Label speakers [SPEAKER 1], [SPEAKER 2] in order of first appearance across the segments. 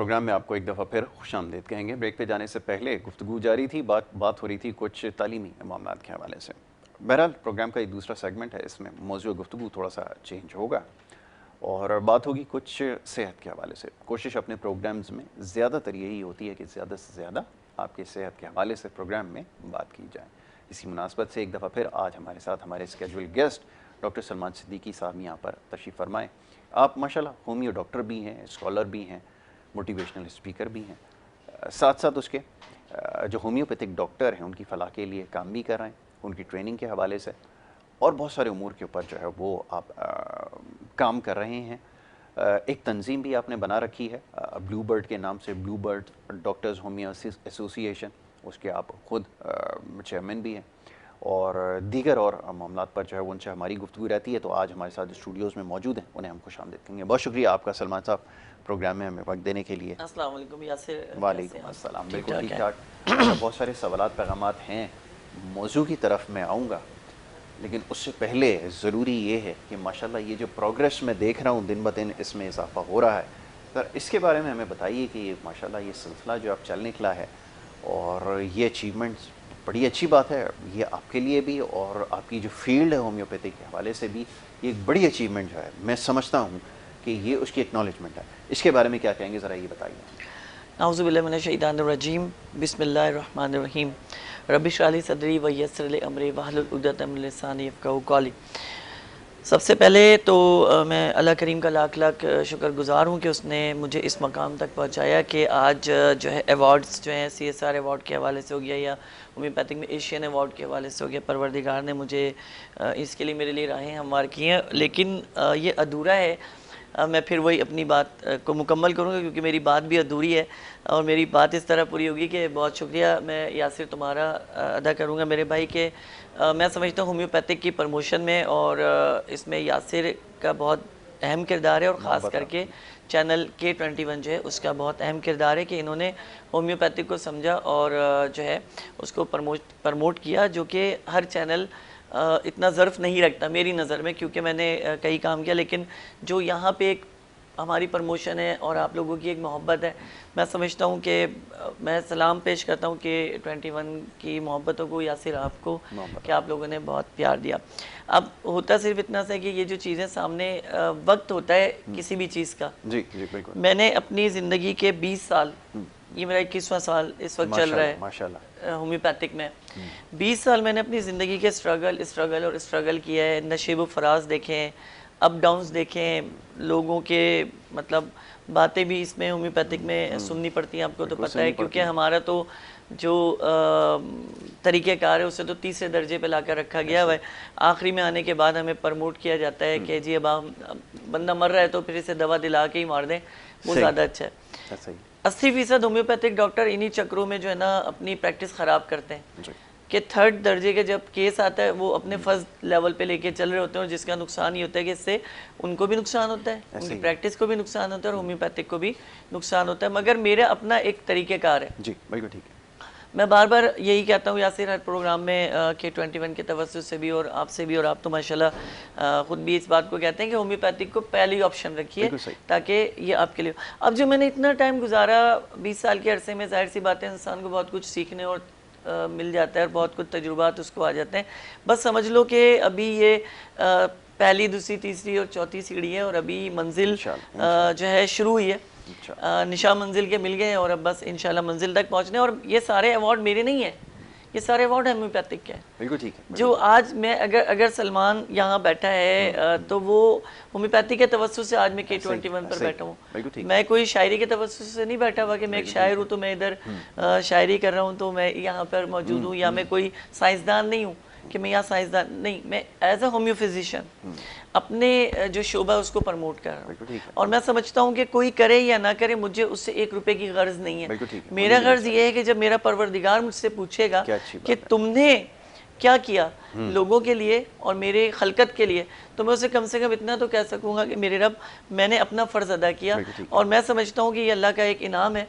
[SPEAKER 1] Programme میں آپ کو ایک دفعہ پھر خوش آمدید کہیں گے۔ بریک پہ جانے سے پہلے گفتگو جاری تھی، بات ہو رہی تھی کچھ تعلیمی معاملات کے حوالے سے۔ بہرحال پروگرام کا یہ دوسرا سیگمنٹ ہے، اس میں موضوع گفتگو تھوڑا سا چینج ہوگا اور بات ہوگی کچھ صحت کے حوالے سے۔ کوشش اپنے پروگرامز میں زیادہ تر یہی ہوتی ہے کہ زیادہ سے زیادہ آپ کے صحت کے حوالے سے پروگرام میں بات کی جائے۔ اسی مناسبت سے ایک دفعہ پھر آج ہمارے ساتھ ہمارے schedule guest doctor Salman Siddiqui صاحب یہاں پر تشریف فرمائیں۔ آپ ماشاءاللہ ہومیو ڈاکٹر بھی ہیں، اسکالر بھی ہیں، موٹیویشنل اسپیکر بھی ہیں، ساتھ ساتھ اس کے جو ہومیوپیتھک ڈاکٹر ہیں ان کی فلاح کے لیے کام بھی کر رہے ہیں، ان کی ٹریننگ کے حوالے سے اور بہت سارے امور کے اوپر جو ہے وہ آپ کام کر رہے ہیں۔ ایک تنظیم بھی آپ نے بنا رکھی ہے بلو برڈ کے نام سے، بلو برڈ ڈاکٹرز ہومیو ایسوسی ایشن، اس کے آپ خود چیئرمین بھی ہیں اور دیگر اور معاملات پر جو ہے ان سے ہماری گفتگو رہتی ہے۔ تو آج ہمارے ساتھ اسٹوڈیوز میں موجود ہیں، انہیں ہم خوش آمدید کہیں گے۔ بہت شکریہ آپ کا سلمان صاحب پروگرام میں ہمیں وقت دینے کے لیے۔
[SPEAKER 2] السلام علیکم یاسر۔
[SPEAKER 1] وعلیکم السلام۔ بالکل ٹھیک ٹھاک، بہت سارے سوالات پیغامات ہیں، موضوع کی طرف میں آؤں گا، لیکن اس سے پہلے ضروری یہ ہے کہ ماشاءاللہ یہ جو پروگریس میں دیکھ رہا ہوں دن بہ دن اس میں اضافہ ہو رہا ہے، سر اس کے بارے میں ہمیں بتائیے کہ ماشاءاللہ یہ سلسلہ جو اب چل نکلا ہے اور یہ اچیومنٹس بڑی اچھی بات ہے، یہ آپ کے لیے بھی اور آپ کی جو فیلڈ ہے ہومیوپیتھی کے حوالے سے بھی یہ ایک بڑی اچیومنٹ جو ہے، میں سمجھتا ہوں کہ یہ اس کی ایکنالجمنٹ ہے۔ اس کے بارے میں کیا کہیں گے، ذرا یہ بتائیے۔
[SPEAKER 2] اعوذ باللہ من الشیطان الرجیم، بسم اللہ الرحمن الرحیم، رب اشرح لی صدری ویسر لی امری واحلل عقدۃ من لسانی یفقہوا قولی۔ سب سے پہلے تو میں اللہ کریم کا لاکھ لاکھ شکر گزار ہوں کہ اس نے مجھے اس مقام تک پہنچایا کہ آج جو ہے ایوارڈز جو ہیں سی ایس آر ایوارڈ کے حوالے سے ہو گیا یا ہومیوپیتھک میں ایشین ایوارڈ کے حوالے سے ہو گیا، پروردگار نے مجھے اس کے لیے میرے لیے راہیں ہموار کی ہیں، لیکن یہ ادھورا ہے۔ میں پھر وہی اپنی بات کو مکمل کروں گا کیونکہ میری بات بھی ادھوری ہے اور میری بات اس طرح پوری ہوگی کہ بہت شکریہ میں یاسر تمہارا ادا کروں گا میرے بھائی کہ میں سمجھتا ہوں ہومیوپیتھک کی پروموشن میں اور اس میں یاسر کا بہت اہم کردار ہے اور خاص کر کے چینل K21 جو ہے اس کا بہت اہم کردار ہے کہ انہوں نے ہومیوپیتھک کو سمجھا اور جو ہے اس کو پرموٹ کیا، جو کہ ہر چینل اتنا ظرف نہیں رکھتا میری نظر میں، کیونکہ میں نے کئی کام کیا، لیکن جو یہاں پہ ایک ہماری پرموشن ہے اور آپ لوگوں کی ایک محبت ہے، میں سمجھتا ہوں کہ میں سلام پیش کرتا ہوں کہ K21 کی محبتوں کو، یاسر آپ کو، کہ آپ لوگوں نے بہت پیار دیا۔ اب ہوتا صرف اتنا سا کہ یہ جو چیزیں سامنے وقت ہوتا ہے کسی بھی چیز کا،
[SPEAKER 1] جی جی بالکل،
[SPEAKER 2] میں نے اپنی زندگی کے 20 سال، یہ میرا 21واں سال اس وقت چل رہا ہے
[SPEAKER 1] ماشاءاللہ
[SPEAKER 2] ہومیوپیتھک میں، 20 سال میں نے اپنی زندگی کے اسٹرگل کیا ہے، نشیب و فراز دیکھے ہیں، اپ ڈاؤنز دیکھے ہیں، لوگوں کے مطلب باتیں بھی اس میں ہومیوپیتھک میں سننی پڑتی ہیں، آپ کو تو پتہ ہے، کیونکہ ہمارا تو جو طریقہ کار ہے اسے تو تیسرے درجے پہ لا کر رکھا گیا ہے، آخری میں آنے کے بعد ہمیں پرموٹ کیا جاتا ہے کہ جی اب بندہ مر رہا ہے تو پھر اسے دوا دلا کے ہی مار دیں، وہ زیادہ اچھا ہے۔ 80% ہومیوپیتھک ڈاکٹر انہی چکروں میں جو ہے نا اپنی پریکٹس خراب کرتے ہیں کہ تھرڈ درجے کے جب کیس آتا ہے وہ اپنے فرسٹ لیول پہ لے کے چل رہے ہوتے ہیں، اور جس کا نقصان یہ ہوتا ہے کہ اس سے ان کو بھی نقصان ہوتا ہے، ان کی پریکٹس کو بھی نقصان ہوتا ہے اور ہومیوپیتھک کو بھی نقصان ہوتا ہے، مگر میرا اپنا ایک طریقہ کار ہے۔
[SPEAKER 1] جی بالکل ٹھیک ہے۔
[SPEAKER 2] میں بار بار یہی کہتا ہوں یاسر ہر پروگرام میں K21 کے توسط سے بھی اور آپ سے بھی، اور آپ تو ماشاءاللہ خود بھی اس بات کو کہتے ہیں کہ ہومیوپیتھک کو پہلی آپشن رکھیے تاکہ یہ آپ کے لیے۔ اب جو میں نے اتنا ٹائم گزارا 20 سال کے عرصے میں، ظاہر سی بات ہے انسان کو بہت کچھ سیکھنے اور مل جاتا ہے اور بہت کچھ تجربات اس کو آ جاتے ہیں، بس سمجھ لو کہ ابھی یہ پہلی دوسری تیسری اور چوتھی سیڑھی ہے اور ابھی منزل جو ہے شروع ہوئی ہے، نشان منزل کے مل گئے اور اب بس انشاءاللہ منزل تک پہنچنے، اور یہ سارے ایوارڈ میرے نہیں ہیں، یہ سارے ایوارڈ ہومیوپیتھک کے ہیں۔
[SPEAKER 1] بالکل ٹھیک ہے۔
[SPEAKER 2] جو آج میں اگر سلمان یہاں بیٹھا ہے تو وہ ہومیوپیتھی کے توسط سے آج میں K21 پر بیٹھا ہوں، میں کوئی شاعری کے توسط سے نہیں بیٹھا ہوا کہ میں ایک شاعر ہوں تو میں ادھر شاعری کر رہا ہوں تو میں یہاں پر موجود ہوں، یا میں کوئی سائنسدان نہیں ہوں کہ میں یہاں سائنسدان نہیں، میں ایز اے ہومیو فزیشین اپنے جو شعبہ اس کو پرموٹ کر رہا ہوں، اور میں سمجھتا ہوں کہ کوئی کرے یا نہ کرے مجھے اس سے 1 روپے کی غرض نہیں ہے، میرا غرض یہ ہے کہ جب میرا پروردگار مجھ سے پوچھے گا کہ تم نے کیا کیا لوگوں کے لیے اور میرے خلقت کے لیے، تو میں اسے کم سے کم اتنا تو کہہ سکوں گا کہ میرے رب میں نے اپنا فرض ادا کیا، اور میں سمجھتا ہوں کہ یہ اللہ کا ایک انعام ہے،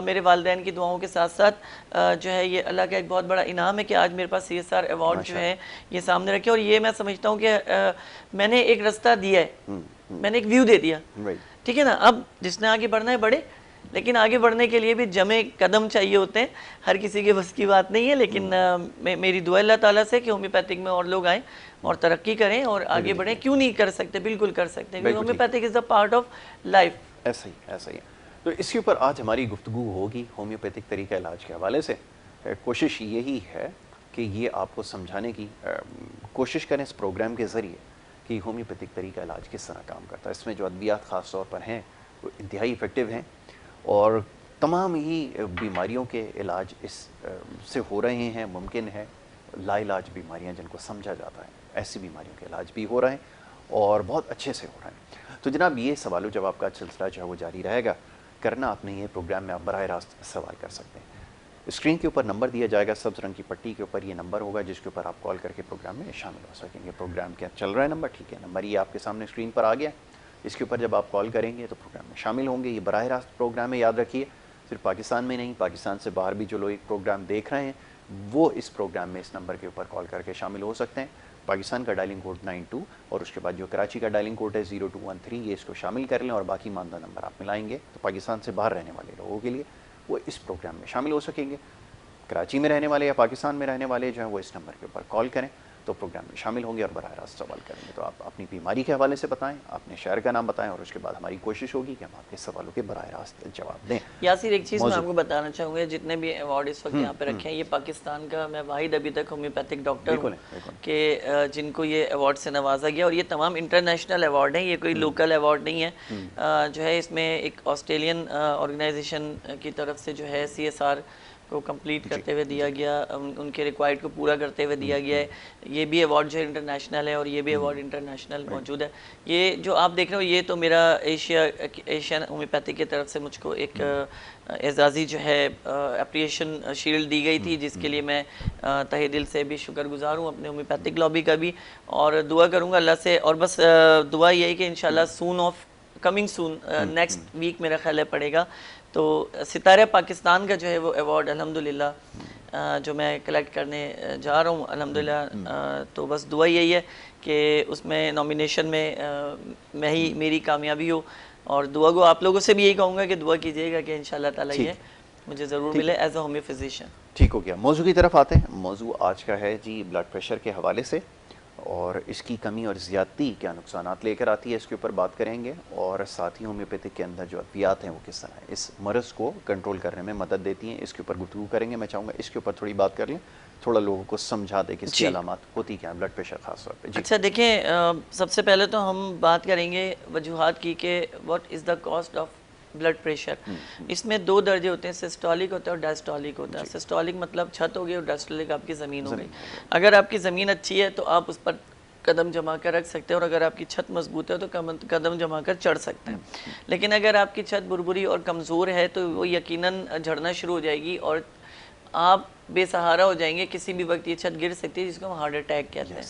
[SPEAKER 2] میرے والدین کی دعاؤں کے ساتھ ساتھ جو ہے یہ اللہ کا ایک بہت بڑا انعام ہے کہ آج میرے پاس CSR ایوارڈ جو ہے یہ سامنے رکھے، اور یہ میں سمجھتا ہوں کہ میں نے ایک رستہ دیا ہے، میں نے ایک ویو دے دیا، ٹھیک ہے نا، اب جس نے آگے بڑھنا ہے بڑھے، لیکن آگے بڑھنے کے لیے بھی جمع قدم چاہیے ہوتے ہیں, ہر کسی کے بس کی بات نہیں ہے, لیکن میری دعا اللہ تعالیٰ سے کہ ہومیوپیتھک میں اور لوگ آئیں اور ترقی کریں اور آگے بڑھیں. کیوں نہیں کر سکتے, بالکل کر سکتے ہیں, کیونکہ homeopathic is the part of life.
[SPEAKER 1] ایسا ہی. تو اس کے اوپر آج ہماری گفتگو ہوگی ہومیوپیتھک طریقہ علاج کے حوالے سے. کوشش یہی ہے کہ یہ آپ کو سمجھانے کی کوشش کریں اس پروگرام کے ذریعے کہ ہومیوپیتھک طریقہ علاج کس طرح کام کرتا ہے. اس میں جو ادویات خاص طور پر ہیں وہ انتہائی افیکٹو ہیں اور تمام ہی بیماریوں کے علاج اس سے ہو رہے ہیں. ممکن ہے لا علاج بیماریاں جن کو سمجھا جاتا ہے, ایسی بیماریوں کے علاج بھی ہو رہے ہیں اور بہت اچھے سے ہو رہے ہیں. تو جناب یہ سوال و جواب کا سلسلہ جو ہے وہ جاری رہے گا. کرنا آپ نے یہ پروگرام میں آپ براہ راست سوال کر سکتے ہیں. اسکرین کے اوپر نمبر دیا جائے گا, سبز رنگ کی پٹی کے اوپر یہ نمبر ہوگا جس کے اوپر آپ کال کر کے پروگرام میں شامل ہو سکیں گے. پروگرام کیا چل رہا ہے نمبر, ٹھیک ہے, نمبر یہ آپ کے سامنے اسکرین پر آ گیا. اس کے اوپر جب آپ کال کریں گے تو پروگرام میں شامل ہوں گے. یہ براہ راست پروگرام ہے, یاد رکھیے. صرف پاکستان میں نہیں, پاکستان سے باہر بھی جو لوگ پروگرام دیکھ رہے ہیں وہ اس پروگرام میں اس نمبر کے اوپر کال کر کے شامل ہو سکتے ہیں. پاکستان کا ڈائلنگ کوڈ 92 اور اس کے بعد جو کراچی کا ڈائلنگ کوڈ ہے 0213, یہ اس کو شامل کر لیں اور باقی ماندہ نمبر آپ ملائیں گے تو پاکستان سے باہر رہنے والے لوگوں کے لیے وہ اس پروگرام میں شامل ہو سکیں گے. کراچی میں رہنے والے یا پاکستان میں رہنے والے جو ہیں وہ اس نمبر کے اوپر کال کریں تو پروگرام میں شامل ہوں گے اور براہ راست سوال کریں گے. تو آپ اپنی بیماری کے حوالے سے بتائیں, اپنے شہر کا نام بتائیں اور اس کے بعد ہماری کوشش ہوگی کہ ہم آپ کے سوالوں کے براہ راست جواب دیں.
[SPEAKER 2] یاسر ایک چیز میں آپ کو بتانا چاہوں گا, جتنے بھی ایوارڈ اس وقت یہاں پہ رکھے ہیں یہ پاکستان کا میں واحد ابھی تک ہومیوپیتھک ڈاکٹر ہوں کہ جن کو یہ ایوارڈ سے نوازا گیا, اور یہ تمام انٹرنیشنل ایوارڈ ہیں, یہ کوئی لوکل ایوارڈ نہیں ہے. جو ہے اس میں ایک آسٹریلین آرگنائزیشن کی طرف سے جو ہے CSR کو کمپلیٹ کرتے ہوئے دیا گیا, ان کے ریکوائرڈ کو پورا کرتے ہوئے دیا گیا ہے. یہ بھی ایوارڈ جو ہے انٹرنیشنل ہے اور یہ بھی ایوارڈ انٹرنیشنل موجود ہے. یہ جو آپ دیکھ رہے ہو یہ تو میرا ایشین ہومیوپیتھک کی طرف سے مجھ کو ایک اعزازی جو ہے اپریشن شیلڈ دی گئی تھی, جس کے لیے میں تہہ دل سے بھی شکر گزار ہوں اپنے ہومیوپیتھک لابی کا بھی, اور دعا کروں گا اللہ سے. اور بس دعا یہی کہ انشاءاللہ کمنگ سون نیکسٹ ویک میرا خیال ہے پڑے گا تو ستارہ پاکستان کا جو ہے وہ ایوارڈ الحمدللہ جو میں کلیکٹ کرنے جا رہا ہوں الحمدللہ. تو بس دعا یہی ہے کہ اس میں نامینیشن میں ہی میری کامیابی ہو, اور دعا کو آپ لوگوں سے بھی یہی کہوں گا کہ دعا کیجیے گا کہ انشاءاللہ تعالیٰ یہ مجھے ضرور ملے ایز اے ہومیو فزیشین.
[SPEAKER 1] ٹھیک ہو گیا. موضوع کی طرف آتے ہیں. موضوع آج کا ہے جی بلڈ پریشر کے حوالے سے, اور اس کی کمی اور زیادتی کیا نقصانات لے کر آتی ہے اس کے اوپر بات کریں گے, اور ساتھ ہی ہومیوپیتھک کے اندر جو ادویات ہیں وہ کس طرح اس مرض کو کنٹرول کرنے میں مدد دیتی ہیں, اس کے اوپر گفتگو کریں گے. میں چاہوں گا اس کے اوپر تھوڑی بات کر لیں, تھوڑا لوگوں کو سمجھا دیں کہ اس کی علامات ہوتی کیا ہیں بلڈ پریشر خاص طور پہ.
[SPEAKER 2] اچھا دیکھیں, سب سے پہلے تو ہم بات کریں گے وجوہات کی کہ what is the cost of blood pressure. اس میں دو درجے ہوتے ہیں, سسٹولک ہوتا ہے اور ڈائسٹولک ہوتا ہے. سسٹولک مطلب چھت ہو گئی اور ڈائسٹولک آپ کی زمین ہو گئی. اگر آپ کی زمین اچھی ہے تو آپ اس پر قدم جما کر رکھ سکتے ہیں, اور اگر آپ کی چھت مضبوط ہے تو قدم جما کر چڑھ سکتے ہیں. لیکن اگر آپ کی چھت بربری اور کمزور ہے تو وہ یقیناً جھڑنا شروع ہو جائے گی اور آپ بے سہارا ہو جائیں گے. کسی بھی وقت یہ چھت گر سکتی ہے, جس کو ہم ہارٹ اٹیک کہتے ہیں.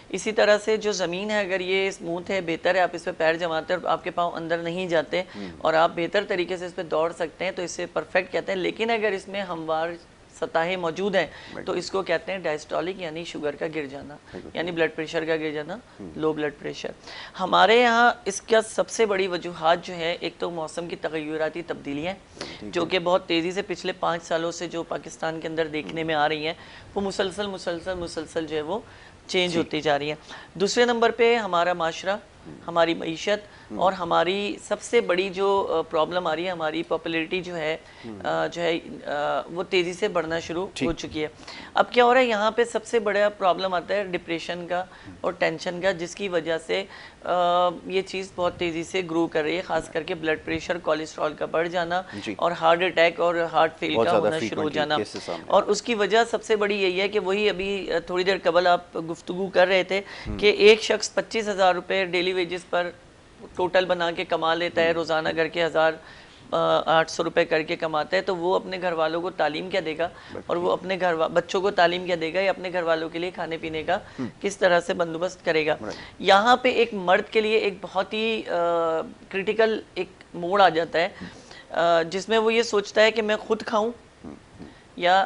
[SPEAKER 2] اسی طرح سے جو زمین ہے اگر یہ اسموتھ ہے, بہتر ہے, آپ اس پہ پیر جماتے ہیں اور آپ کے پاؤں اندر نہیں جاتے اور آپ بہتر طریقے سے اس پہ دوڑ سکتے ہیں تو اسے پرفیکٹ کہتے ہیں. لیکن اگر اس میں ہموار سطحیں موجود ہیں تو اس کو کہتے ہیں ڈائسٹولک, یعنی شوگر کا گر جانا, یعنی بلڈ پریشر کا گر جانا, لو بلڈ پریشر. ہمارے یہاں اس کا سب سے بڑی وجوہات جو ہے, ایک تو موسم کی تغیراتی تبدیلیاں جو کہ بہت تیزی سے پچھلے 5 سالوں سے جو پاکستان کے اندر دیکھنے میں آ رہی ہیں, وہ مسلسل جو ہے وہ چینج ہوتی جا رہی ہیں. دوسرے نمبر پہ ہمارا معاشرہ, ہماری معیشت, اور ہماری سب سے بڑی جو پرابلم آ رہی ہے, ہماری پاپولیرٹی جو ہے وہ تیزی سے بڑھنا شروع ہو چکی ہے. اب کیا ہو رہا ہے, یہاں پہ سب سے بڑا پرابلم آتا ہے ڈپریشن کا اور ٹینشن کا, جس کی وجہ سے یہ چیز بہت تیزی سے گرو کر رہی ہے, خاص کر کے بلڈ پریشر, کولیسٹرول کا بڑھ جانا اور ہارٹ اٹیک اور ہارٹ فیل کا ہونا شروع ہو جانا. اور اس کی وجہ سب سے بڑی یہی ہے کہ وہی ابھی تھوڑی دیر قبل آپ گفتگو کر رہے تھے کہ ایک شخص 25,000 روپے ڈیلی ویجز پر ٹوٹل بنا کے کما لیتا ہے, روزانہ کر کے 1,800 روپے کر کے کماتا ہے, تو وہ اپنے گھر والوں کو تعلیم کیا دے گا, اور وہ اپنے بچوں کو تعلیم کیا دے گا, یا اپنے گھر والوں کے لیے کھانے پینے کا کس طرح سے بندوبست کرے گا. یہاں پہ ایک مرد کے لیے ایک بہت ہی کرٹیکل ایک موڑ آ جاتا ہے, جس میں وہ یہ سوچتا ہے کہ میں خود کھاؤں یا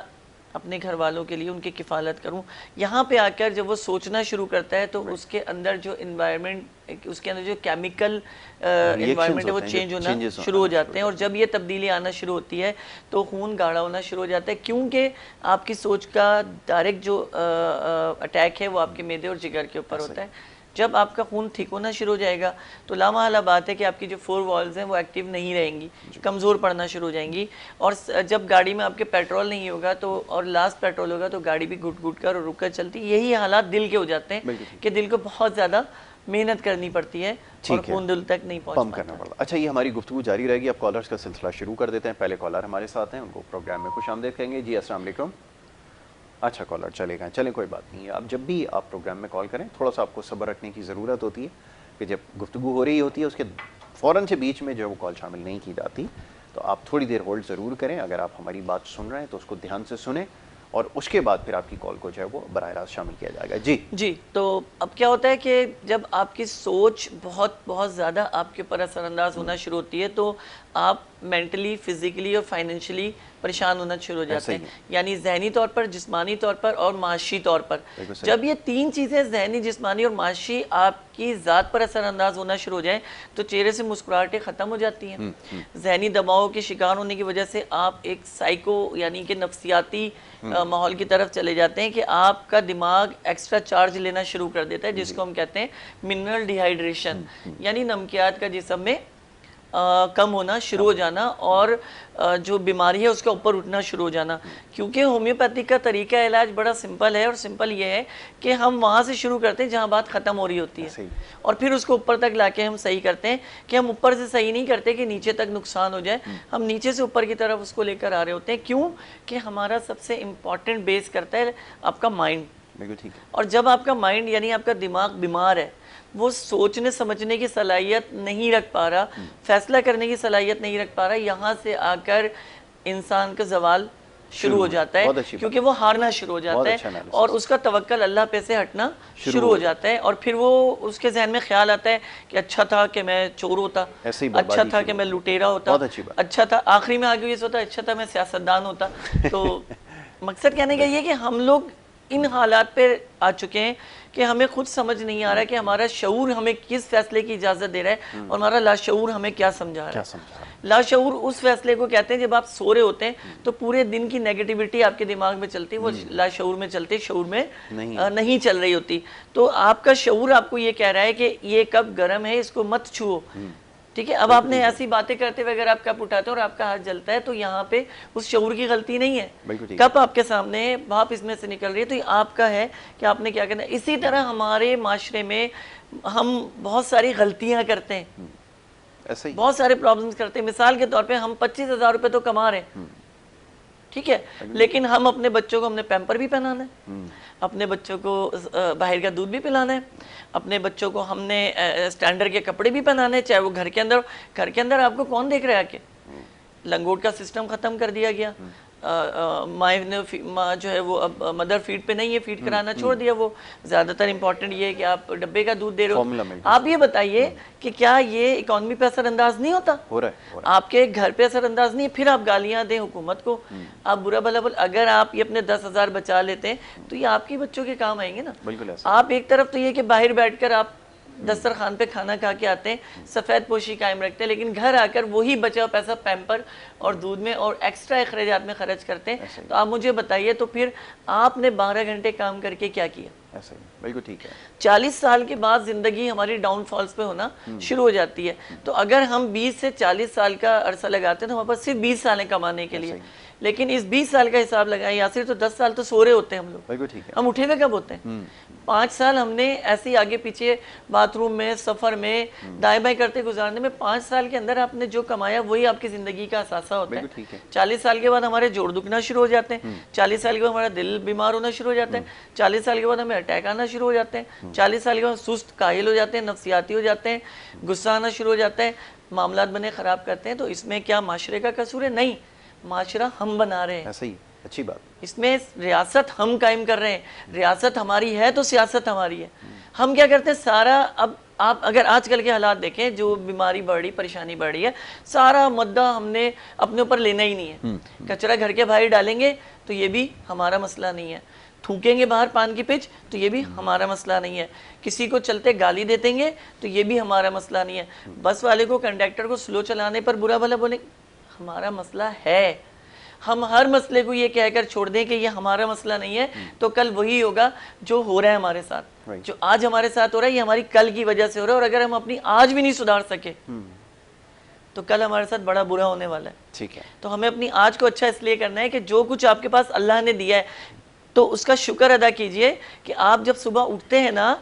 [SPEAKER 2] اپنے گھر والوں کے لیے ان کی کفالت کروں. یہاں پہ آ کر جب وہ سوچنا شروع کرتا ہے تو اس کے اندر جو انوائرمنٹ، اس کے اندر جو کیمیکل انوائرمنٹ ہے وہ چینج ہونا شروع ہو جاتے ہیں، اور جب یہ تبدیلی آنا شروع ہوتی ہے تو خون گاڑھا ہونا شروع ہو جاتا ہے، کیونکہ آپ کی سوچ کا ڈائریکٹ جو اٹیک ہے وہ آپ کے معدے اور جگر کے اوپر ہوتا ہے. جب آپ کا خون ٹھیک ہونا شروع ہو جائے گا تو لامحالہ بات ہے کہ آپ کی جو 4 والز ہیں وہ ایکٹیو نہیں رہیں گی، کمزور پڑنا شروع ہو جائیں گی. اور جب گاڑی میں آپ کے پیٹرول نہیں ہوگا تو، اور لاسٹ پیٹرول ہوگا تو گاڑی بھی گھٹ گھٹ کر اور رک کر چلتی. یہی حالات دل کے ہو جاتے ہیں کہ دل کو بہت زیادہ محنت کرنی پڑتی ہے اور خون دل تک نہیں پہنچ
[SPEAKER 1] پمپ کرنا پڑتا. اچھا، یہ ہماری گفتگو جاری رہے گی. اب کالرز کا سلسلہ شروع کر دیتے ہیں. پہلے کالر ہمارے ساتھ ہیں، ان کو پروگرام میں خوش آمدید کہیں گے. جی السلام علیکم. اچھا کالر چلے گئے، چلیں کوئی بات نہیں ہے. اب جب بھی آپ پروگرام میں کال کریں تھوڑا سا آپ کو صبر رکھنے کی ضرورت ہوتی ہے کہ جب گفتگو ہو رہی ہوتی ہے اس کے فوراً سے بیچ میں جو وہ کال شامل نہیں کی جاتی، تو آپ تھوڑی دیر ہولڈ ضرور کریں. اگر آپ ہماری بات سن رہے ہیں تو اس کو دھیان سے سنیں اور اس کے بعد پھر آپ کی کال کو جو ہے وہ براہ راست شامل کیا جائے گا. جی
[SPEAKER 2] تو اب کیا ہوتا ہے کہ جب آپ کی سوچ بہت زیادہ آپ کے اوپر اثر انداز ہونا شروع ہوتی ہے تو آپ مینٹلی، فزیکلی اور فائنینشلی پریشان ہونا شروع ہو جاتے ہیں، یعنی ذہنی طور پر، جسمانی طور پر اور معاشی طور پر. جب یہ 3 چیزیں ذہنی، جسمانی اور معاشی آپ کی ذات پر اثر انداز ہونا شروع ہو جائیں تو چہرے سے مسکراہٹیں ختم ہو جاتی ہیں. ذہنی دباؤ کے شکار ہونے کی وجہ سے آپ ایک سائیکو یعنی کہ نفسیاتی ماحول کی طرف چلے جاتے ہیں کہ آپ کا دماغ ایکسٹرا چارج لینا شروع کر دیتا ہے، جس کو ہم کہتے ہیں منرل ڈی ہائیڈریشن، یعنی نمکیات کا جسم میں کم ہونا شروع ہو جانا اور جو بیماری ہے اس کا اوپر اٹھنا شروع ہو جانا. کیونکہ ہومیوپیتھی کا طریقہ علاج بڑا سمپل ہے، اور سمپل یہ ہے کہ ہم وہاں سے شروع کرتے ہیں جہاں بات ختم ہو رہی ہوتی ہے، اور پھر اس کو اوپر تک لا کے ہم صحیح کرتے ہیں. کہ ہم اوپر سے صحیح نہیں کرتے کہ نیچے تک نقصان ہو جائے، ہم نیچے سے اوپر کی طرف اس کو لے کر آ رہے ہوتے ہیں. کیوں کہ ہمارا سب سے امپورٹنٹ بیس کرتا ہے آپ کا مائنڈ. اور جب آپ کا مائنڈ یعنی آپ کا دماغ بیمار ہے، وہ سوچنے سمجھنے کی صلاحیت نہیں رکھ پا رہا، فیصلہ کرنے کی صلاحیت نہیں رکھ پا رہا، یہاں سے آ کر انسان کا زوال شروع ہو جاتا ہے، کیونکہ وہ ہارنا شروع ہو جاتا ہے اور اس کا توکل اللہ پہ سے ہٹنا شروع ہو جاتا ہے. اور پھر وہ اس کے ذہن میں خیال آتا ہے کہ اچھا تھا کہ میں چور ہوتا، اچھا تھا کہ میں لٹیرا ہوتا، اچھا تھا، آخری میں آگے یہ ہوتا اچھا تھا میں سیاستدان ہوتا. تو مقصد کہنے کا یہ کہ ہم لوگ ان حالات پہ آ چکے ہیں کہ ہمیں خود سمجھ نہیں آ رہا کہ ہمارا شعور ہمیں کس فیصلے کی اجازت دے رہا ہے اور ہمارا لاشعور ہمیں کیا سمجھا رہا ہے. لاشعور اس فیصلے کو کہتے ہیں جب آپ سو رہے ہوتے ہیں تو پورے دن کی نیگیٹیوٹی آپ کے دماغ میں چلتی ہے، وہ لاشعور میں چلتی، شعور میں نہیں چل رہی ہوتی. تو آپ کا شعور آپ کو یہ کہہ رہا ہے کہ یہ کب گرم ہے، اس کو مت چھوؤ. ٹھیک ہے، اب آپ نے ایسی باتیں کرتے ہوئے اگر آپ کپ اٹھاتے ہیں اور آپ کا ہاتھ جلتا ہے تو یہاں پہ اس شعور کی غلطی نہیں ہے، کپ آپ کے سامنے ہے، بھاپ اس میں سے نکل رہی ہے، تو یہ آپ کا ہے کہ آپ نے کیا کرنا ہے. اسی طرح ہمارے معاشرے میں ہم بہت ساری غلطیاں کرتے ہیں، بہت سارے پرابلمز کرتے ہیں. مثال کے طور پہ ہم 25,000 روپے تو کما رہے ہیں، ٹھیک ہے، لیکن ہم اپنے بچوں کو، ہم نے پیمپر بھی پہنانا ہے، اپنے بچوں کو باہر کا دودھ بھی پلانا ہے، اپنے بچوں کو ہم نے اسٹینڈرڈ کے کپڑے بھی پہنانے ہیں، چاہے وہ گھر کے اندر آپ کو کون دیکھ رہا ہے کہ لنگوٹ کا سسٹم ختم کر دیا گیا. ماں جو ہے وہ اب مدر فیڈ پہ نہیں ہے، فیڈ کرانا چھوڑ دیا. وہ زیادہ تر امپورٹنٹ یہ ہے کہ آپ ڈبے کا دودھ دے رہے ہو. آپ یہ بتائیے کہ کیا یہ اکانومی پہ اثر انداز نہیں ہوتا؟ آپ کے گھر پہ اثر انداز نہیں ہے. پھر آپ گالیاں دیں حکومت کو، آپ برا بھلا بول. اگر آپ یہ اپنے 10,000 بچا لیتے ہیں تو یہ آپ کے بچوں کے کام آئیں گے نا. آپ ایک طرف تو یہ کہ باہر بیٹھ کر آپ دسترخوان پہ کھانا کھا کے آتے ہیں، سفید پوشی قائم رکھتے ہیں، لیکن گھر آ کر وہی بچا ہوا پیسہ پیمپر اور دودھ میں اور ایکسٹرا اخراجات میں خرچ کرتے ہیں. تو آپ مجھے بتائیے تو پھر آپ نے 12 گھنٹے کام کر کے کیا کیا؟ بالکل ٹھیک ہے. 40 سال کے بعد زندگی ہماری ڈاؤن فالز پہ ہونا شروع ہو جاتی ہے. تو اگر ہم 20 سے 40 سال کا عرصہ لگاتے ہیں تو ہمارے پاس صرف 20 سال ہیں کمانے کے لیے، لیکن اس 20 سال کا حساب لگائیں، یاسر تو 10 سال تو سو رہے ہوتے ہیں ہم لوگ، ہم اٹھے ہوئے کب ہوتے ہیں؟ 5 سال ہم نے ایسے ہی آگے پیچھے باتھ روم میں، سفر میں، دائیں بائیں کرتے گزارنے میں. 5 سال کے اندر آپ نے جو کمایا وہی آپ کی زندگی کا اثاثہ ہوتا ہے. 40 سال کے بعد ہمارے جوڑ دکھنا شروع ہو جاتے ہیں، 40 سال کے بعد ہمارا دل بیمار ہونا شروع ہو جاتا ہے، 40 سال کے بعد ہمیں اٹیک آنا شروع ہو جاتے ہیں، 40 سال کے بعد سست کاہل ہو جاتے ہیں، نفسیاتی ہو جاتے ہیں، غصہ آنا شروع ہو جاتا ہے، معاملات بنے خراب کرتے ہیں. تو اس میں کیا معاشرے کا قصور ہے؟ نہیں، معاشرہ ہم بنا رہے ہیں. اچھی بات. اس میں ریاست ہم قائم کر رہے ہیں. ریاست ہماری ہے تو سیاست ہماری ہے. ہم کیا کرتے ہیں؟ سارا اب آپ اگر آج کل کے حالات دیکھیں، جو بیماری بڑھ رہی، پریشانی بڑھ رہی ہے، سارا مدعا ہم نے اپنے اوپر لینا ہی نہیں ہے. کچرا گھر کے باہر ڈالیں گے تو یہ بھی ہمارا مسئلہ نہیں ہے، تھوکیں گے باہر پان کی پچ تو یہ بھی ہمارا مسئلہ نہیں ہے، کسی کو چلتے گالی دیتے گے تو یہ بھی ہمارا مسئلہ نہیں ہے، بس والے کو، کنڈکٹر کو سلو چلانے پر برا بھلا بولیں، ہمارا مسئلہ ہے. ہم ہر مسئلے کو یہ کہہ کر چھوڑ دیں کہ یہ ہمارا مسئلہ نہیں ہے تو کل وہی ہوگا جو ہو رہا ہے ہمارے ساتھ. جو آج ہمارے ساتھ ہو رہا ہے یہ ہماری کل کی وجہ سے ہو رہا ہے، اور اگر ہم اپنی آج بھی نہیں سدھار سکے تو کل ہمارے ساتھ بڑا برا ہونے والا ہے.
[SPEAKER 1] ٹھیک ہے.
[SPEAKER 2] تو ہمیں اپنی آج کو اچھا اس لیے کرنا ہے کہ جو کچھ آپ کے پاس اللہ نے دیا ہے تو اس کا شکر ادا کیجئے کہ آپ جب صبح اٹھتے ہیں نا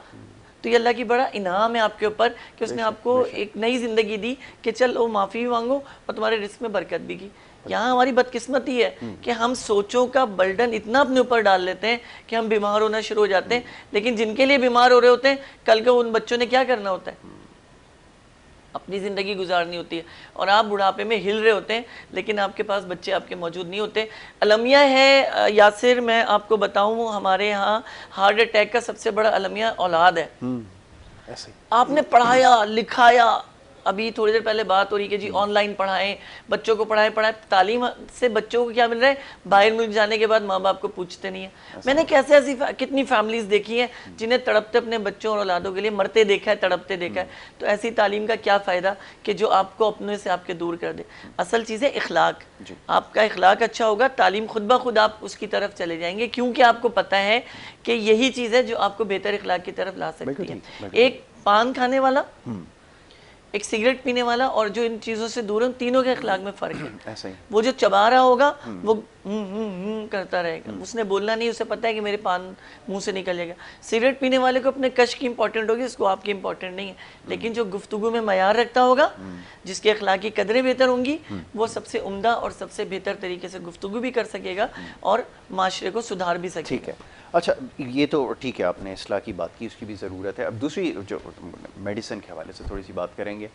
[SPEAKER 2] تو یہ اللہ کی بڑا انعام ہے آپ کے اوپر کہ اس نے آپ کو ایک نئی زندگی دی کہ چلو معافی بھی مانگو اور تمہارے رزق میں برکت بھی کی. یہاں ہماری بدقسمتی ہے کہ ہم سوچوں کا برڈن اتنا اپنے اوپر ڈال لیتے ہیں کہ ہم بیمار ہونا شروع ہو جاتے ہیں، لیکن جن کے لیے بیمار ہو رہے ہوتے ہیں کل کو ان بچوں نے کیا کرنا ہوتا ہے، اپنی زندگی گزارنی ہوتی ہے، اور آپ بڑھاپے میں ہل رہے ہوتے ہیں لیکن آپ کے پاس بچے آپ کے موجود نہیں ہوتے. المیہ ہے یاسر، میں آپ کو بتاؤں ہمارے ہاں ہارٹ اٹیک کا سب سے بڑا المیہ اولاد ہے.
[SPEAKER 1] ایسے ہی.
[SPEAKER 2] آپ نے پڑھایا لکھایا، ابھی تھوڑی دیر پہلے بات ہو رہی کہ جی آن لائن پڑھائیں بچوں کو، پڑھائیں. تعلیم سے بچوں کو کیا مل رہا ہے، باہر ملک جانے کے بعد ماں باپ کو پوچھتے نہیں ہیں. میں نے کیسے ایسی کتنی فیملیز دیکھی ہیں جنہیں تڑپتے اپنے بچوں اور اولادوں کے لیے مرتے دیکھا ہے، تڑپتے دیکھا ہے. تو ایسی تعلیم کا کیا فائدہ کہ جو آپ کو اپنے سے آپ کے دور کر دے. اصل چیز ہے اخلاق. آپ کا اخلاق اچھا ہوگا، تعلیم خود بخود آپ اس کی طرف چلے جائیں گے، کیونکہ آپ کو پتہ ہے کہ یہی چیز ہے جو آپ کو بہتر اخلاق کی طرف لا سکتی ہے. ایک پان کھانے والا، ایک سگریٹ پینے والا اور جو ان چیزوں سے دور ہے، ان تینوں کے اخلاق میں فرق ہے. وہ جو چبا رہا ہوگا وہ کرتا رہے گا، اس نے بولنا نہیں، اسے پتہ ہے کہ میرے پان منہ سے نکل جائے گا. سگریٹ پینے والے کو اپنے کش کی امپورٹنٹ ہوگی، اس کو آپ کی امپورٹنٹ نہیں ہے. لیکن جو گفتگو میں معیار رکھتا ہوگا، جس کے اخلاقی قدریں بہتر ہوں گی، وہ سب سے عمدہ اور سب سے بہتر طریقے سے گفتگو بھی کر سکے گا اور معاشرے کو سدھار بھی سکے گا.
[SPEAKER 1] ٹھیک ہے. اچھا یہ تو ٹھیک ہے، آپ نے اصلاح کی بات کی، اس کی بھی ضرورت ہے. اب دوسری جو میڈیسن کے حوالے سے تھوڑی سی بات کریں گے.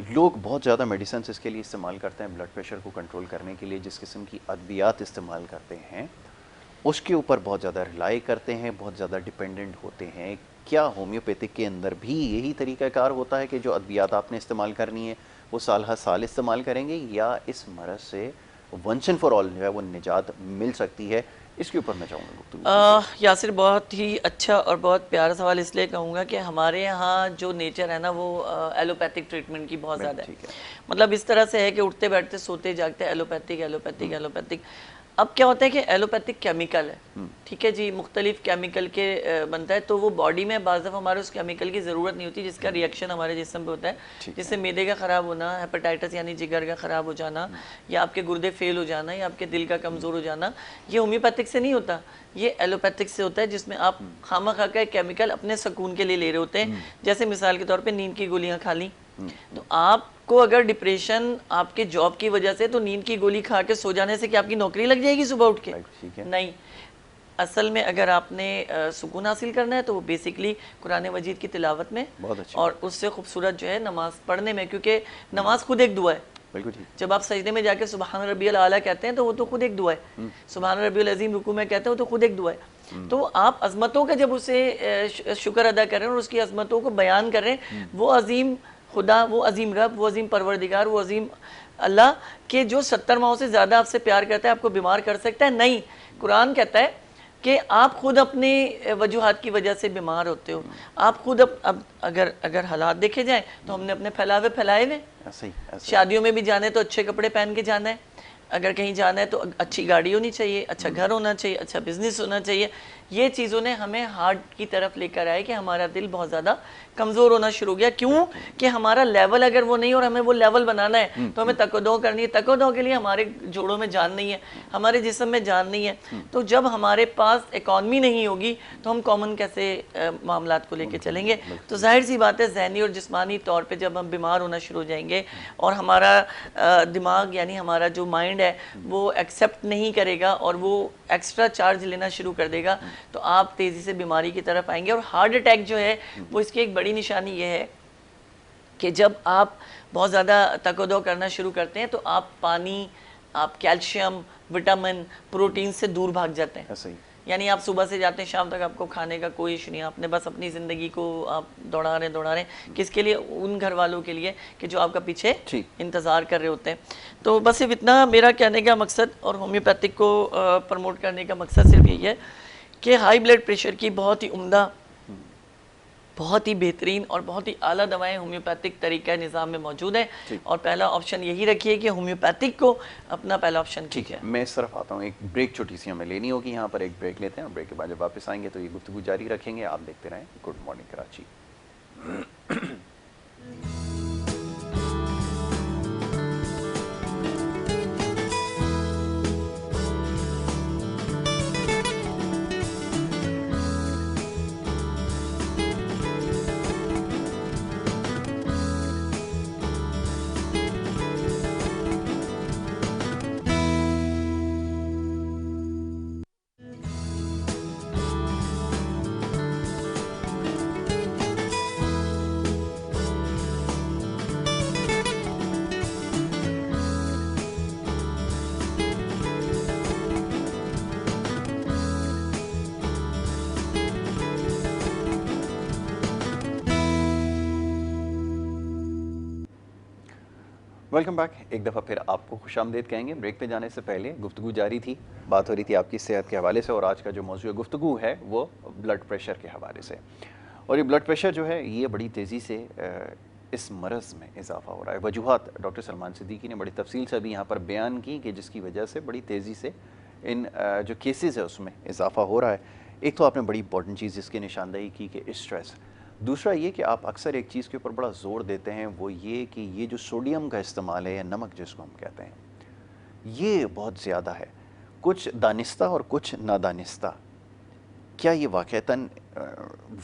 [SPEAKER 1] لوگ بہت زیادہ میڈیسنس اس کے لیے استعمال کرتے ہیں، بلڈ پریشر کو کنٹرول کرنے کے لیے جس قسم کی ادویات استعمال کرتے ہیں اس کے اوپر بہت زیادہ ریلائی کرتے ہیں، بہت زیادہ ڈیپینڈنٹ ہوتے ہیں. کیا ہومیوپیتھک کے اندر بھی یہی طریقہ کار ہوتا ہے کہ جو ادویات آپ نے استعمال کرنی ہے وہ سال ہر سال استعمال کریں گے، یا اس مرض سے ونس اینڈ فار آل جو ہے وہ نجات مل سکتی ہے؟ اس کے اوپر میں چاہوں گا گفتگو.
[SPEAKER 2] یاسر بہت ہی اچھا اور بہت پیارا سوال اس لیے کہوں گا کہ ہمارے یہاں جو نیچر ہے نا وہ ایلوپیتھک ٹریٹمنٹ کی بہت زیادہ ہے. مطلب اس طرح سے ہے کہ اٹھتے بیٹھتے سوتے جاگتے ایلوپیتھک ایلوپیتھک ایلوپیتھک. اب کیا ہوتا ہے کہ ایلوپیتھک کیمیکل ہے، ٹھیک ہے جی، مختلف کیمیکل کے بنتا ہے، تو وہ باڈی میں بعض دفعہ ہمارے اس کیمیکل کی ضرورت نہیں ہوتی جس کا ریئیکشن ہمارے جسم پہ ہوتا ہے، جس سے میدے کا خراب ہونا، ہیپاٹائٹس یعنی جگر کا خراب ہو جانا، یا آپ کے گردے فیل ہو جانا، یا آپ کے دل کا کمزور ہو جانا. یہ ہومیوپیتھک سے نہیں ہوتا، یہ ایلوپیتھک سے ہوتا ہے، جس میں آپ خامہ خواہ کا ایک کیمیکل اپنے سکون کے لیے لے رہے ہوتے ہیں. جیسے مثال کے طور پہ نیند کی گولیاں کھا لیں، تو آپ کو اگر ڈپریشن آپ کے جاب کی وجہ سے، تو نیند کی گولی کھا کے سو جانے سے کیا آپ کی نوکری لگ جائے گی صبح اٹھ کے؟ نہیں. اصل میں اگر آپ نے سکون حاصل کرنا ہے تو وہ بیسکلی قرآن مجید کی تلاوت میں اور اس سے خوبصورت جو ہے نماز پڑھنے میں، کیونکہ نماز خود ایک دعا ہے. جب آپ سجدے میں جا کے سبحان ربی الاعلیٰ کہتے ہیں تو وہ تو خود ایک دعا ہے. سبحان ربی العظیم رکوع میں کہتے ہیں وہ تو خود ایک دعا ہے. تو آپ عظمتوں کا جب اسے شکر ادا کر رہے ہیں اور اس کی عظمتوں کو بیان کر رہے ہیں، وہ عظیم خدا، وہ عظیم رب، وہ عظیم پروردگار، وہ عظیم اللہ کہ جو 70 ماہوں سے زیادہ آپ سے پیار کرتا ہے، آپ کو بیمار کر سکتا ہے؟ نہیں. قرآن کہتا ہے کہ آپ خود اپنے وجوہات کی وجہ سے بیمار ہوتے ہو. آپ خود اب اگر حالات دیکھے جائیں تو ہم نے اپنے پھیلائے ہوئے. شادیوں میں بھی جانے تو اچھے کپڑے پہن کے جانا ہے، اگر کہیں جانا ہے تو اچھی گاڑی ہونی چاہیے، اچھا گھر ہونا چاہیے، اچھا بزنس ہونا چاہیے. یہ چیزوں نے ہمیں ہارٹ کی طرف لے کر آئے کہ ہمارا دل بہت زیادہ کمزور ہونا شروع ہو گیا. کیوں کہ ہمارا لیول اگر وہ نہیں اور ہمیں وہ لیول بنانا ہے تو ہمیں تک و دو کرنی ہے. تک و دو کے لیے ہمارے جوڑوں میں جان نہیں ہے، ہمارے جسم میں جان نہیں ہے. تو جب ہمارے پاس اکانومی نہیں ہوگی تو ہم کامن کیسے معاملات کو لے کے چلیں گے؟ تو ظاہر سی بات ہے ذہنی اور جسمانی طور پہ جب ہم بیمار ہونا شروع ہو جائیں گے اور ہمارا دماغ یعنی ہمارا جو مائنڈ ہے وہ ایکسیپٹ نہیں کرے گا اور وہ ایکسٹرا چارج لینا شروع کر دے گا، تو آپ تیزی سے بیماری کی طرف آئیں گے. اور ہارٹ اٹیک جو ہے وہ اس کی ایک بڑی نشانی یہ ہے کہ جب آپ بہت زیادہ تک و دو کرنا شروع کرتے ہیں تو آپ پانی، آپ کیلشیم، وٹامن، پروٹین سے دور بھاگ جاتے ہیں. یعنی آپ صبح سے جاتے ہیں شام تک آپ کو کھانے کا کوئی ایشو نہیں، آپ نے بس اپنی زندگی کو آپ دوڑا رہے ہیں، کس کے لیے؟ ان گھر والوں کے لیے کہ جو آپ کا پیچھے انتظار کر رہے ہوتے ہیں. تو بس صرف اتنا میرا کہنے کا مقصد اور ہومیوپیتھک کو پروموٹ کرنے کا مقصد صرف یہی ہے کہ ہائی بلڈ پریشر کی بہت ہی عمدہ، بہت ہی بہترین اور بہت ہی اعلیٰ دوائیں ہومیوپیتھک طریقہ نظام میں موجود ہیں، اور پہلا آپشن یہی رکھیے کہ ہومیوپیتھک کو اپنا پہلا آپشن کیجیے.
[SPEAKER 1] میں اس طرف آتا ہوں، ایک بریک چھوٹی سی ہمیں لینی ہوگی، یہاں پر ایک بریک لیتے ہیں اور بریک کے بعد جب واپس آئیں گے تو یہ گفتگو جاری رکھیں گے. آپ دیکھتے رہیں good morning Karachi. Welcome back. ایک دفعہ پھر آپ کو خوش آمدید کہیں گے. بریک پہ جانے سے پہلے گفتگو جاری تھی، بات ہو رہی تھی آپ کی صحت کے حوالے سے، اور آج کا جو موضوع گفتگو ہے وہ بلڈ پریشر کے حوالے سے. اور یہ بلڈ پریشر جو ہے یہ بڑی تیزی سے اس مرض میں اضافہ ہو رہا ہے. وجوہات ڈاکٹر سلمان صدیقی نے بڑی تفصیل سے ابھی یہاں پر بیان کی کہ جس کی وجہ سے بڑی تیزی سے ان جو کیسز ہے اس میں اضافہ ہو رہا ہے. ایک تو آپ نے بڑی امپورٹنٹ چیز جس کی نشاندہی کی کہ اسٹریس. دوسرا یہ کہ آپ اکثر ایک چیز کے اوپر بڑا زور دیتے ہیں، وہ یہ کہ یہ جو سوڈیم کا استعمال ہے یا نمک جس کو ہم کہتے ہیں یہ بہت زیادہ ہے، کچھ دانستہ اور کچھ نادانستہ. کیا یہ واقعتاً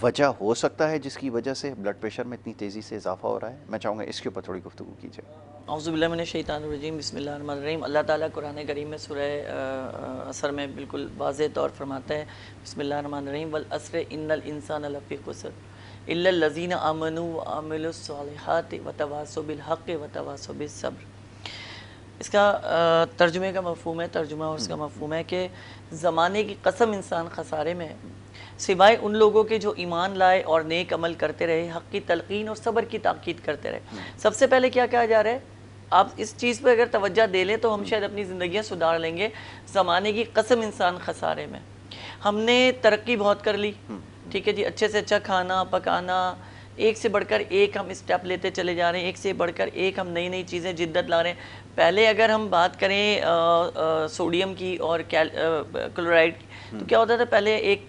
[SPEAKER 1] وجہ ہو سکتا ہے جس کی وجہ سے بلڈ پریشر میں اتنی تیزی سے اضافہ ہو رہا ہے؟ میں چاہوں گا اس کے اوپر تھوڑی گفتگو کیجیے.
[SPEAKER 2] اعوذ باللہ من الشیطان الرجیم، بسم اللہ الرحمن الرحیم. اللہ تعالیٰ قرآن کریم میں سورہ عصر میں بالکل واضح طور فرماتا ہے، بسم اللہ الرحمن الرحیم، والعصر ان الانسان لفی خسر الا الذین آمنوا وعملوا الصالحات وتواصوا بالحق وتواصوا بالصبر. اس کا ترجمے کا مفہوم ہے، ترجمہ اور اس کا مفہوم ہے کہ زمانے کی قسم انسان خسارے میں ہے سوائے ان لوگوں کے جو ایمان لائے اور نیک عمل کرتے رہے، حق کی تلقین اور صبر کی تاکید کرتے رہے. سب سے پہلے کیا کہا جا رہا ہے؟ آپ اس چیز پہ اگر توجہ دے لیں تو ہم شاید اپنی زندگیاں سدھار لیں گے. زمانے کی قسم انسان خسارے میں. ہم نے ترقی بہت کر لی، ٹھیک ہے جی، اچھے سے اچھا کھانا پکانا، ایک سے بڑھ کر ایک ہم اسٹیپ لیتے چلے جا رہے ہیں، ایک سے بڑھ کر ایک ہم نئی نئی چیزیں جدت لا رہے ہیں. پہلے اگر ہم بات کریں سوڈیم کی اور کلورائڈ کی تو کیا ہوتا تھا؟ پہلے ایک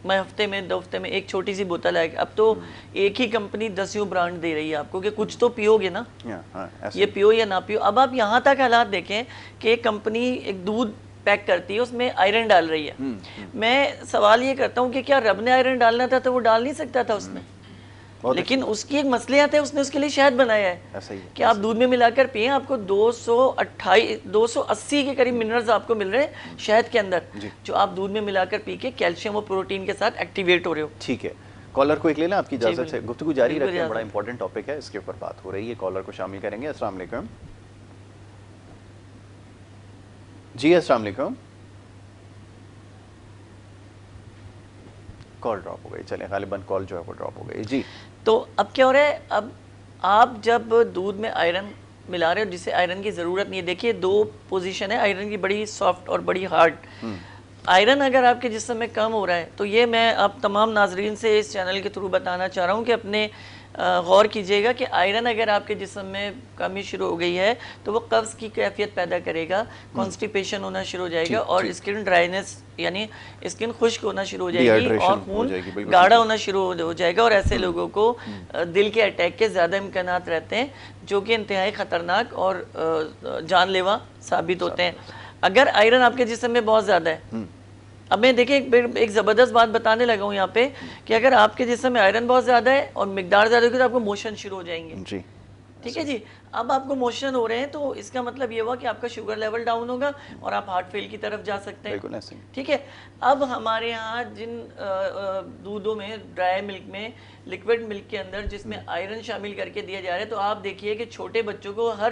[SPEAKER 2] میں ہفتے میں 2 ہفتے میں ایک چھوٹی سی بوتل ہے. اب تو ایک ہی کمپنی 10 برانڈ دے رہی ہے آپ کو کہ کچھ تو پیو گے نا، یہ پیو یا نہ پیو. اب آپ یہاں تک حالات دیکھیں کہ ایک کمپنی ایک دودھ پیک کرتی ہے، اس میں آئرن ڈال رہی ہے. میں سوال یہ کرتا ہوں کہ کیا رب نے آئرن ڈالنا تھا تو وہ ڈال نہیں سکتا تھا اس میں؟ لیکن اس کی ایک مصلحت ہے، اس نے اس کے لیے شہد بنایا ہے کہ آپ دودھ میں ملا کر پئیں. آپ کو 280 کے قریب منرلز آپ کو مل رہے ہیں شہد کے اندر، جو آپ دودھ میں ملا کر پی کے کیلشیم اور پروٹین کے ساتھ ایکٹیویٹ ہو رہے ہو.
[SPEAKER 1] ٹھیک ہے، کالر کو ایک لینا آپ کی اجازت سے. گفتگو جاری رکھتے ہیں، بڑا امپورٹنٹ ٹاپک ہے، اس کے اوپر بات ہو رہی ہے. کالر کو شامل کریں گے. السلام علیکم. جی السلام علیکم. کال ڈراپ ہو گئی. چلیں غالباً کال جو ہے وہ ڈراپ ہو گئی. جی
[SPEAKER 2] تو اب کیا ہو رہا ہے؟ اب آپ جب دودھ میں آئرن ملا رہے ہو جسے آئرن کی ضرورت نہیں ہے، دیکھیے 2 پوزیشن ہے آئرن کی، بڑی سافٹ اور بڑی ہارڈ. آئرن اگر آپ کے جسم میں کم ہو رہا ہے تو یہ میں آپ تمام ناظرین سے اس چینل کے تھرو بتانا چاہ رہا ہوں کہ اپنے غور کیجئے گا کہ آئرن اگر آپ کے جسم میں کمی شروع ہو گئی ہے تو وہ قبض کی کیفیت پیدا کرے گا، کانسٹیپیشن ہونا شروع ہو جائے گا، اور اسکن ڈرائنس یعنی اسکن خشک ہونا شروع ہو جائے گی، اور خون گاڑھا ہونا شروع ہو جائے گا. اور ایسے لوگوں کو دل کے اٹیک کے زیادہ امکانات رہتے ہیں جو کہ انتہائی خطرناک اور جان لیوا ثابت ہوتے ہیں اگر آئرن آپ کے جسم میں بہت زیادہ ہے. اب میں دیکھیں ایک زبردست بات بتانے لگا ہوں یہاں پہ کہ اگر آپ کے جسم میں آئرن بہت زیادہ ہے اور مقدار زیادہ ہوگی تو آپ کو موشن شروع ہو جائیں گے.
[SPEAKER 1] جی
[SPEAKER 2] ٹھیک ہے جی. اب آپ کو موشن ہو رہے ہیں تو اس کا مطلب یہ ہوا کہ آپ کا شوگر لیول ڈاؤن ہوگا اور آپ ہارٹ فیل کی طرف جا سکتے ہیں. ٹھیک ہے. اب ہمارے ہاں جن دودھوں میں، ڈرائی ملک میں، لکوڈ ملک کے اندر جس میں آئرن شامل کر کے دیا جا رہا ہے، تو آپ دیکھیے کہ چھوٹے بچوں کو ہر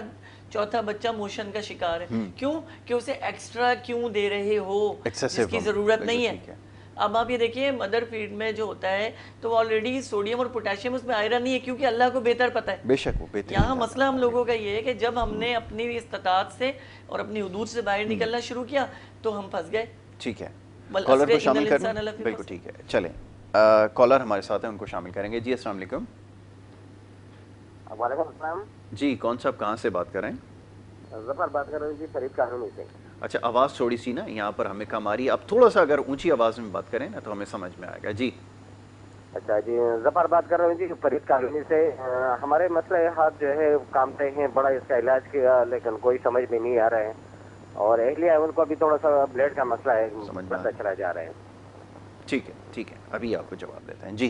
[SPEAKER 2] چوتھا بچہ موشن کا شکار ہے. کیوں کہ اسے ایکسٹرا کیوں دے رہے ہو جس کی ضرورت نہیں ہے. اب آپ یہ دیکھیے مدر فیڈ میں جو ہوتا ہے تو آلریڈی سوڈیم اور پوٹاشیم اس میں آئرن نہیں ہے، کیونکہ اللہ کو بہتر پتہ ہے.
[SPEAKER 1] بے شک وہ بہتر.
[SPEAKER 2] یہاں مسئلہ ہم لوگوں کا یہ ہے کہ جب ہم نے اپنی استطاعت سے اور اپنی حدود سے باہر نکلنا شروع کیا تو ہم پھنس گئے.
[SPEAKER 1] ٹھیک ہے،
[SPEAKER 2] بل
[SPEAKER 1] کالر
[SPEAKER 2] اصل
[SPEAKER 1] کو شامل
[SPEAKER 2] ان
[SPEAKER 1] کر
[SPEAKER 2] الانسان
[SPEAKER 1] لیں.
[SPEAKER 2] لفی
[SPEAKER 1] بالکل
[SPEAKER 2] خسر.
[SPEAKER 1] ٹھیک ہے، چلیں کالر ہمارے ساتھ ہیں، ان کو شامل کریں گے. جی السلام علیکم.
[SPEAKER 3] وعلیکم السلام.
[SPEAKER 1] جی کون صاحب کہاں سے بات کر رہے ہیں؟
[SPEAKER 3] ظفر بات کر رہا ہوں جی، فرید کالونی سے.
[SPEAKER 1] اچھا آواز تھوڑی سی نا یہاں پر ہمیں کم آ رہی ہے، اب تھوڑا سا اگر اونچی آواز میں بات کریں نا تو ہمیں سمجھ میں آئے گا. جی
[SPEAKER 3] اچھا جی، ظفر بات کر رہا ہوں جی فرید کالونی سے. ہمارے مسئلہ ہاتھ جو ہے کامتے ہیں بڑا، اس کا علاج کیا لیکن کوئی سمجھ میں نہیں آ رہا ہے، اور اہلیہ ان کو بھی تھوڑا سا بلیڈ کا مسئلہ ہے،
[SPEAKER 1] سمجھ میں
[SPEAKER 3] بڑھتا چلا جا رہا ہے.
[SPEAKER 1] ٹھیک ہے ٹھیک ہے، ابھی آپ کو جواب دیتے ہیں. جی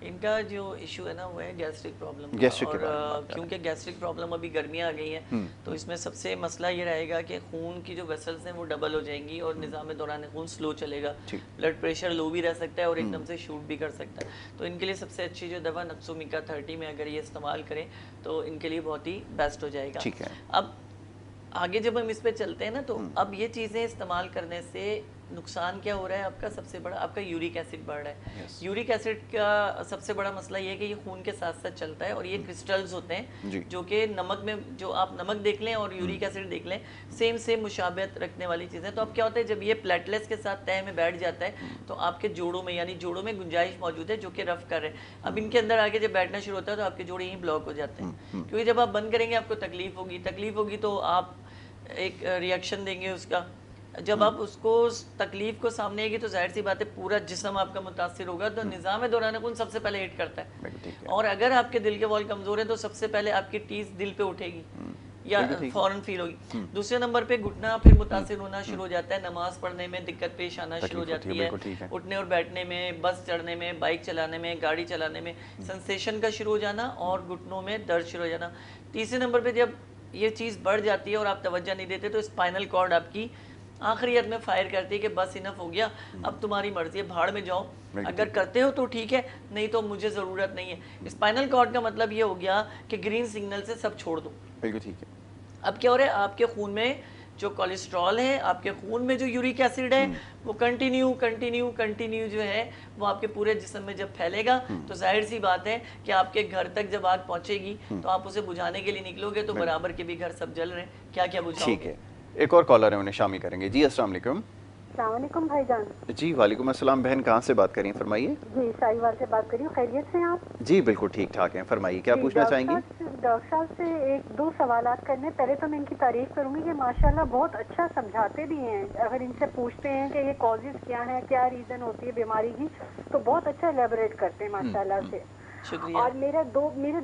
[SPEAKER 2] ان کا جو ایشو ہے نا وہ ہے گیسٹرک پرابلم کا.
[SPEAKER 1] گیسٹرک کے
[SPEAKER 2] اور
[SPEAKER 1] بارے میں بات کر رہے
[SPEAKER 2] کیونکہ گیسٹرک پرابلم ابھی گرمیاں آ گئی ہیں تو اس میں سب سے مسئلہ یہ رہے گا کہ خون کی جو ویسلز ہیں وہ ڈبل ہو جائیں گی اور نظام دوران خون سلو چلے گا. بلڈ پریشر لو بھی رہ سکتا ہے اور ایک دم سے شوٹ بھی کر سکتا ہے. تو ان کے لیے سب سے اچھی جو دوا نکسومیکا 30 میں اگر یہ استعمال کریں تو ان کے لیے بہت ہی بیسٹ ہو جائے گا.
[SPEAKER 1] ٹھیک ہے.
[SPEAKER 2] اب آگے جب ہم اس پہ چلتے ہیں نا تو اب یہ چیزیں استعمال کرنے سے نقصان کیا ہو رہا ہے آپ کا؟ سب سے بڑا آپ کا یورک ایسڈ بڑھ رہا ہے. یورک ایسڈ کا سب سے بڑا مسئلہ یہ ہے کہ یہ خون کے ساتھ ساتھ چلتا ہے اور یہ کرسٹلز ہوتے ہیں جو کہ نمک میں، جو آپ نمک دیکھ لیں اور یورک ایسڈ دیکھ لیں سیم مشابہت رکھنے والی چیزیں. تو اب کیا ہوتا ہے جب یہ پلیٹلیٹس کے ساتھ تہ میں بیٹھ جاتا ہے تو آپ کے جوڑوں میں، یعنی جوڑوں میں گنجائش موجود ہے جو کہ رف کر رہے ہیں. اب ان کے اندر آگے جب بیٹھنا شروع ہوتا ہے تو آپ کے جوڑے یہیں بلاک ہو جاتے ہیں، کیونکہ جب آپ بند کریں گے آپ کو تکلیف ہوگی تو آپ ایک ریئیکشن دیں گے اس کا. جب آپ اس کو تکلیف کو سامنے آئے گی تو ظاہر سی بات ہے پورا جسم آپ کا متاثر ہوگا. تو نظام دوران خون سب سے پہلے ہٹ کرتا ہے، اور اگر آپ کے دل کے وال کمزور ہیں تو سب سے پہلے آپ کی ٹیس دل پہ اٹھے گی یا فوراً فیل ہوگی. دوسرے نمبر پہ گھٹنا پھر متاثر ہونا شروع ہو جاتا ہے، نماز پڑھنے میں دقت پیش آنا شروع ہو جاتی ہے، اٹھنے اور بیٹھنے میں، بس چڑھنے میں، بائک چلانے میں، گاڑی چلانے میں سنسیشن کا شروع ہو جانا اور گھٹنوں میں درد شروع ہو جانا. تیسرے نمبر پہ جب یہ چیز بڑھ جاتی ہے اور آپ توجہ نہیں دیتے تو اسپائنل کارڈ آپ کی آخری حد میں فائر کرتی ہے کہ بس انف ہو گیا، اب تمہاری مرضی ہے، بھاڑ میں جاؤ، اگر کرتے ہو تو ٹھیک ہے نہیں تو مجھے ضرورت نہیں ہے. اسپائنل کارڈ کا مطلب یہ ہو گیا کہ گرین سگنل سے سب چھوڑ دو.
[SPEAKER 1] بالکل ٹھیک ہے.
[SPEAKER 2] اب کیا ہو رہا ہے آپ کے خون میں جو کولیسٹرول ہے، آپ کے خون میں جو یورک ایسڈ ہے وہ کنٹینیو جو ہے وہ آپ کے پورے جسم میں جب پھیلے گا تو ظاہر سی بات ہے کہ آپ کے گھر تک جب آگ پہنچے گی تو آپ اسے بجھانے کے لیے نکلو گے تو برابر کے بھی گھر سب جل رہے ہیں، کیا کیا بجھاؤ گے.
[SPEAKER 1] ٹھیک ہے، ایک اور کالر ہے انہیں شامل کریں گے. جی السلام علیکم.
[SPEAKER 4] السلام علیکم بھائی جان.
[SPEAKER 1] جی وعلیکم السلام بہن، کہاں سے بات کری ہیں فرمائیے.
[SPEAKER 4] جی ساہیوال سے بات کری ہوں. خیریت سے ہیں آپ؟
[SPEAKER 1] جی بالکل ٹھیک ٹھاک ہیں، فرمائیے کیا پوچھنا چاہیں گی.
[SPEAKER 4] ڈاکٹر صاحب سے ایک دو سوالات کرنے. پہلے تو میں ان کی تعریف کروں گی کہ ماشاءاللہ بہت اچھا سمجھاتے بھی ہیں. اگر ان سے پوچھتے ہیں کہ یہ کازز کیا ہیں، کیا ریزن ہوتی ہے بیماری کی، تو بہت اچھا ایلیبوریٹ کرتے ہیں ماشاءاللہ سے. اور میرے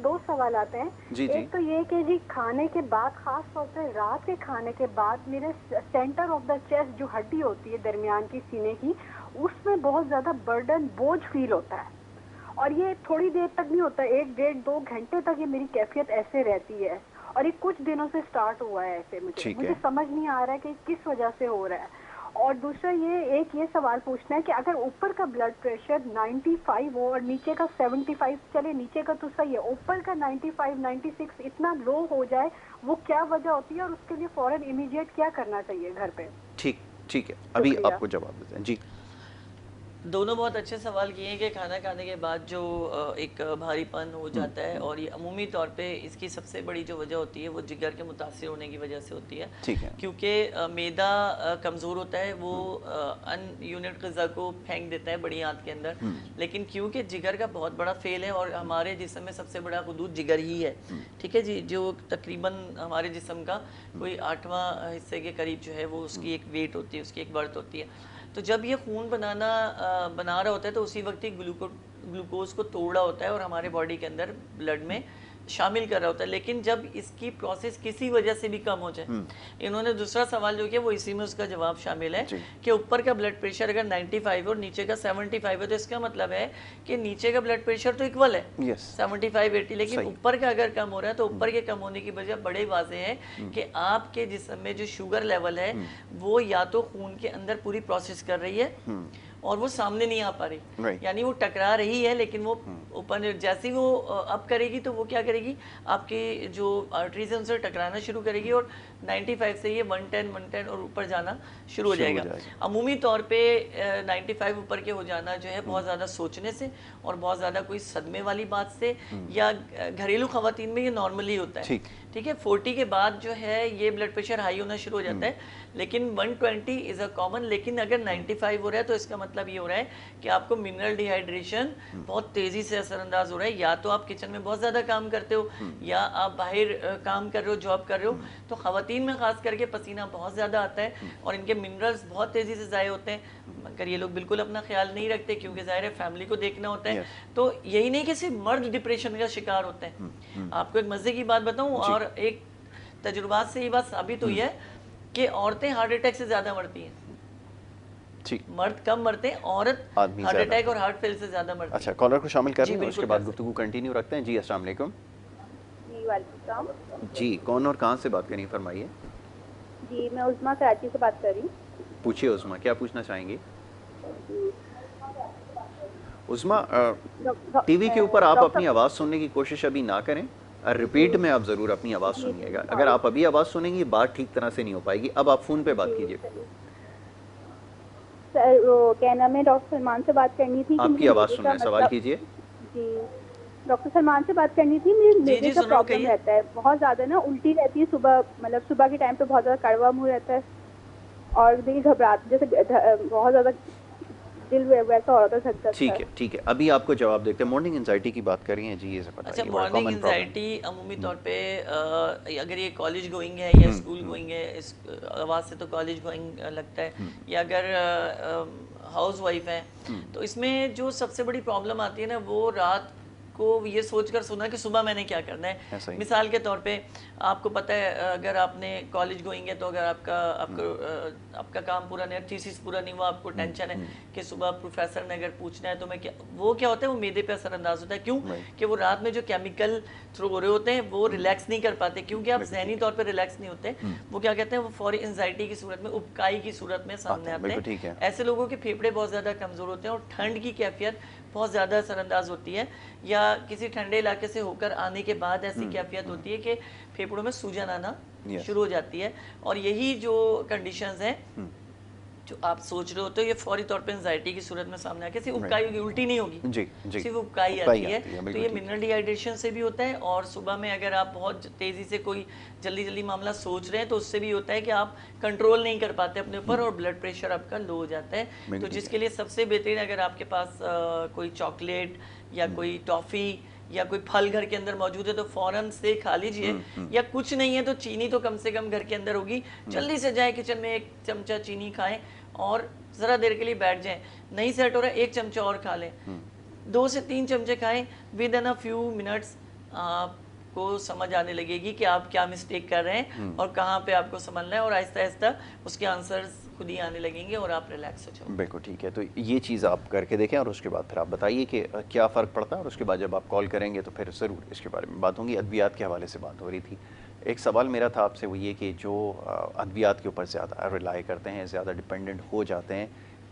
[SPEAKER 4] دو سوالات ہیں. ایک تو یہ کہ جی کھانے کے بعد، خاص طور سے رات کے کھانے کے بعد، میرے سینٹر آف دا چیسٹ جو ہڈی ہوتی ہے درمیان کی سینے کی، اس میں بہت زیادہ برڈن، بوجھ فیل ہوتا ہے. اور یہ تھوڑی دیر تک نہیں ہوتا، 1-1.5-2 گھنٹے تک یہ میری کیفیت ایسے رہتی ہے. اور یہ کچھ دنوں سے سٹارٹ ہوا ہے ایسے. مجھے سمجھ نہیں آ رہا ہے کہ کس وجہ سے ہو رہا ہے. اور دوسرا یہ سوال پوچھنا ہے کہ اگر اوپر کا بلڈ پریشر 95 ہو اور نیچے کا 75، چلے نیچے کا تو صحیح ہے، اوپر کا 95-96 اتنا لو ہو جائے، وہ کیا وجہ ہوتی ہے اور اس کے لیے فوراً امیڈیٹ کیا کرنا چاہیے گھر پہ؟
[SPEAKER 1] ٹھیک ہے، ابھی آپ کو جواب دیتے ہیں. جی
[SPEAKER 2] دونوں بہت اچھے سوال کیے ہیں کہ کھانا کھانے کے بعد جو ایک بھاری پن ہو جاتا ہے، اور یہ عمومی طور پہ اس کی سب سے بڑی جو وجہ ہوتی ہے وہ جگر کے متاثر ہونے کی وجہ سے ہوتی ہے. کیونکہ معدہ کمزور ہوتا ہے، وہ ان یونٹ غذا کو پھینک دیتا ہے بڑی آنت کے اندر. لیکن کیونکہ جگر کا بہت بڑا فیل ہے اور ہمارے جسم میں سب سے بڑا حدود جگر ہی ہے، ٹھیک ہے جی، جو تقریباً ہمارے جسم کا کوئی 8واں حصے کے قریب جو ہے وہ اس کی ایک ویٹ ہوتی ہے، اس کی ایک برتھ ہوتی ہے. تو جب یہ خون بنا رہا ہوتا ہے تو اسی وقت ہی گلوکوز کو توڑ رہا ہوتا ہے اور ہمارے باڈی کے اندر بلڈ میں شامل کر رہا ہوتا ہے. لیکن جب اس کی پروسیس کسی وجہ سے بھی کم ہو جائے، انہوں نے دوسرا سوال جو کیا وہ اسی میں اس کا جواب شامل ہے کہ اوپر کا بلڈ پریشر اگر 95 اور نیچے کا 75 ہے تو اس کا مطلب ہے کہ نیچے کا بلڈ پریشر تو ایکول ہے 75-80، لیکن اوپر کا اگر کم ہو رہا ہے تو اوپر کے کم ہونے کی وجہ بڑے واضح ہے کہ آپ کے جسم میں جو شوگر لیول ہے وہ یا تو خون کے اندر پوری پروسیس کر رہی ہے اور وہ سامنے نہیں آ پا رہی,
[SPEAKER 1] Right.
[SPEAKER 2] یعنی وہ ٹکرا رہی ہے لیکن وہ اوپن, جیسے ہی وہ اپ کرے گی تو وہ کیا کرے گی, آپ کی جو آرٹریز ہیں ان سے ٹکرانا شروع کرے گی اور 95 سے یہ 110 اور اوپر جانا شروع ہو جائے گا. عمومی طور پہ 95 اوپر کے ہو جانا جو ہے بہت زیادہ سوچنے سے اور بہت زیادہ کوئی صدمے والی بات سے یا گھریلو خواتین میں یہ نارملی ہوتا ہے, ٹھیک ہے. 40 کے بعد جو ہے یہ بلڈ پریشر ہائی ہونا شروع ہو جاتا ہے, لیکن 120 از اے کامن. لیکن اگر 95 ہو رہا ہے تو اس کا مطلب یہ ہو رہا ہے کہ آپ کو منرل ڈی ہائیڈریشن بہت تیزی سے اثر انداز ہو رہا ہے. یا تو آپ کچن میں بہت زیادہ کام کرتے ہو یا آپ باہر کام کر رہے ہو, جاب کر رہے ہو, تو خواتین میں خاص کر کے پسینہ بہت زیادہ آتا ہے اور ان کے منرلز بہت تیزی سے ضائع ہوتے ہیں. مگر یہ لوگ بالکل اپنا خیال نہیں رکھتے کیونکہ ظاہر ہے فیملی کو دیکھنا ہوتا ہے. تو یہی نہیں کہ صرف مرد ڈپریشن کا شکار ہوتے ہیں. آپ کو ایک مزے کی بات بتاؤں, اور ایک تجربات سے یہ بات ثابت ہوئی ہے کہ عورتیں ہارٹ اٹیک سے زیادہ مرتی ہیں, مرد کم مرتے ہیں, عورت ہارٹ اٹیک اور ہارٹ فیل سے زیادہ مرتی ہیں.
[SPEAKER 1] اچھا, کالر کو شامل کر لیں, اس کے بعد گفتگو کنٹینیو رکھتے ہیں. جی السلام علیکم.
[SPEAKER 5] جی وعلیکم السلام.
[SPEAKER 1] جی کون اور کہاں سے بات کریں, فرمائیے.
[SPEAKER 5] جی میں عظمیٰ کراچی سے بات کر رہی ہوں.
[SPEAKER 1] پوچھیے عظمیٰ, کیا پوچھنا چاہیں گی؟ عظمیٰ ٹی وی کے اوپر آپ اپنی آواز سننے کی کوشش ابھی نہ کریں, ریپیٹ میں آپ ضرور اپنی آواز سنیے گا. اگر آپ ابھی آواز سنیں گی بات ٹھیک طرح سے نہیں ہو پائے گی. اب آپ فون پہ بات کیجیے.
[SPEAKER 5] سر وہ کہنا میں ڈاکٹر سلمان سے بات کرنی تھی.
[SPEAKER 1] آپ کی آواز سن رہے ہیں, سوال کیجیے.
[SPEAKER 5] جی ڈاکٹر سلمان سے بات کرنی تھی. میرے میدے کا پرابلم رہتا ہے بہت زیادہ نا, الٹی رہتی ہے صبح, مطلب صبح کے ٹائم پہ بہت زیادہ کڑوا منہ رہتا ہے اور دل گھبراہٹ جیسے بہت زیادہ دل ویسا ہو رہا تھا.
[SPEAKER 1] ٹھیک ہے, ابھی آپ کو جواب دیکھتے ہیں. مارننگ انزائٹی کی بات کر رہی ہیں جی, یہ بتائیے.
[SPEAKER 2] اچھا, مارننگ انزائٹی عمومی طور پہ اگر یہ کالج گوئنگ ہے یا اسکول گوئنگ ہے, اس آواز سے تو کالج گوئنگ لگتا ہے, یا اگر ہاؤس وائف ہیں تو اس میں جو سب سے بڑی پرابلم آتی ہے نا, وہ رات کو یہ سوچ کر سونا کہ صبح میں نے کیا کرنا ہے. مثال کے طور پہ آپ کو پتہ ہے اگر آپ نے کالج گوئنگ ہے تو اگر آپ کا کام پورا نہیں, تھیسس پورا نہیں ہوا, آپ کو ٹینشن ہے کہ صبح پروفیسر نے اگر پوچھنا ہے تو میں کیا, وہ کیا ہوتا ہے, وہ میدے پہ اثر انداز ہوتا ہے. کیوں کہ وہ رات میں جو کیمیکل تھرو ہو رہے ہوتے ہیں وہ ریلیکس نہیں کر پاتے, کیونکہ آپ ذہنی طور پہ ریلیکس نہیں ہوتے. وہ کیا کہتے ہیں, وہ فوری انزائٹی کی صورت میں, ابکائی کی صورت میں سامنے آتے ہیں. ایسے لوگوں کے پھیپھڑے بہت زیادہ کمزور ہوتے ہیں اور ٹھنڈ کی کیفیت بہت زیادہ اثر انداز ہوتی ہے, یا کسی ٹھنڈے علاقے سے ہو کر آنے کے بعد ایسی کیفیت ہوتی ہے کہ پھیپھڑوں میں سوجن آنا شروع ہو جاتی ہے. اور یہی جو کنڈیشنز ہیں جو آپ سوچ رہے ہوتے ہو, یہ فوری طور پہ انزائٹی کی صورت میں سامنے آ کے صرف ابکائی ہوگی, الٹی نہیں ہوگی, صرف ابکائی آتی ہے. تو یہ منرل ڈی ہائیڈریشن سے بھی ہوتا ہے, اور صبح میں اگر آپ بہت تیزی سے کوئی جلدی معاملہ سوچ رہے ہیں تو اس سے بھی ہوتا ہے کہ آپ کنٹرول نہیں کر پاتے اپنے اوپر اور بلڈ پریشر آپ کا لو ہو جاتا ہے. تو جس کے لیے سب سے بہترین, اگر آپ کے پاس کوئی چاکلیٹ یا کوئی ٹافی یا کوئی پھل گھر کے اندر موجود ہے تو فوراً سے کھا لیجئے, یا کچھ نہیں ہے تو چینی تو کم سے کم گھر کے اندر ہوگی, جلدی سے جائیں کچن میں 1 چمچہ چینی کھائیں اور ذرا دیر کے لیے بیٹھ جائیں. نہیں سیٹ ہو رہا ہے 1 چمچہ اور کھا لیں, 2 سے 3 چمچے کھائیں. With in a few minutes آپ کو سمجھ آنے لگے گی کہ آپ کیا مسٹیک کر رہے ہیں اور کہاں پہ آپ کو سنبھلنا ہے, اور آہستہ آہستہ اس کے آنسرز خود ہی آنے لگیں گے اور آپ ریلیکس ہو جاؤ.
[SPEAKER 1] بالکل ٹھیک ہے, تو یہ چیز آپ کر کے دیکھیں اور اس کے بعد پھر آپ بتائیے کہ کیا فرق پڑتا ہے, اور اس کے بعد جب آپ کال کریں گے تو پھر ضرور اس کے بارے میں بات ہوں گی. ادویات کے حوالے سے بات ہو رہی تھی. ایک سوال میرا تھا آپ سے, وہ یہ کہ جو ادویات کے اوپر زیادہ ریلائی کرتے ہیں, زیادہ ڈپینڈنٹ ہو جاتے ہیں,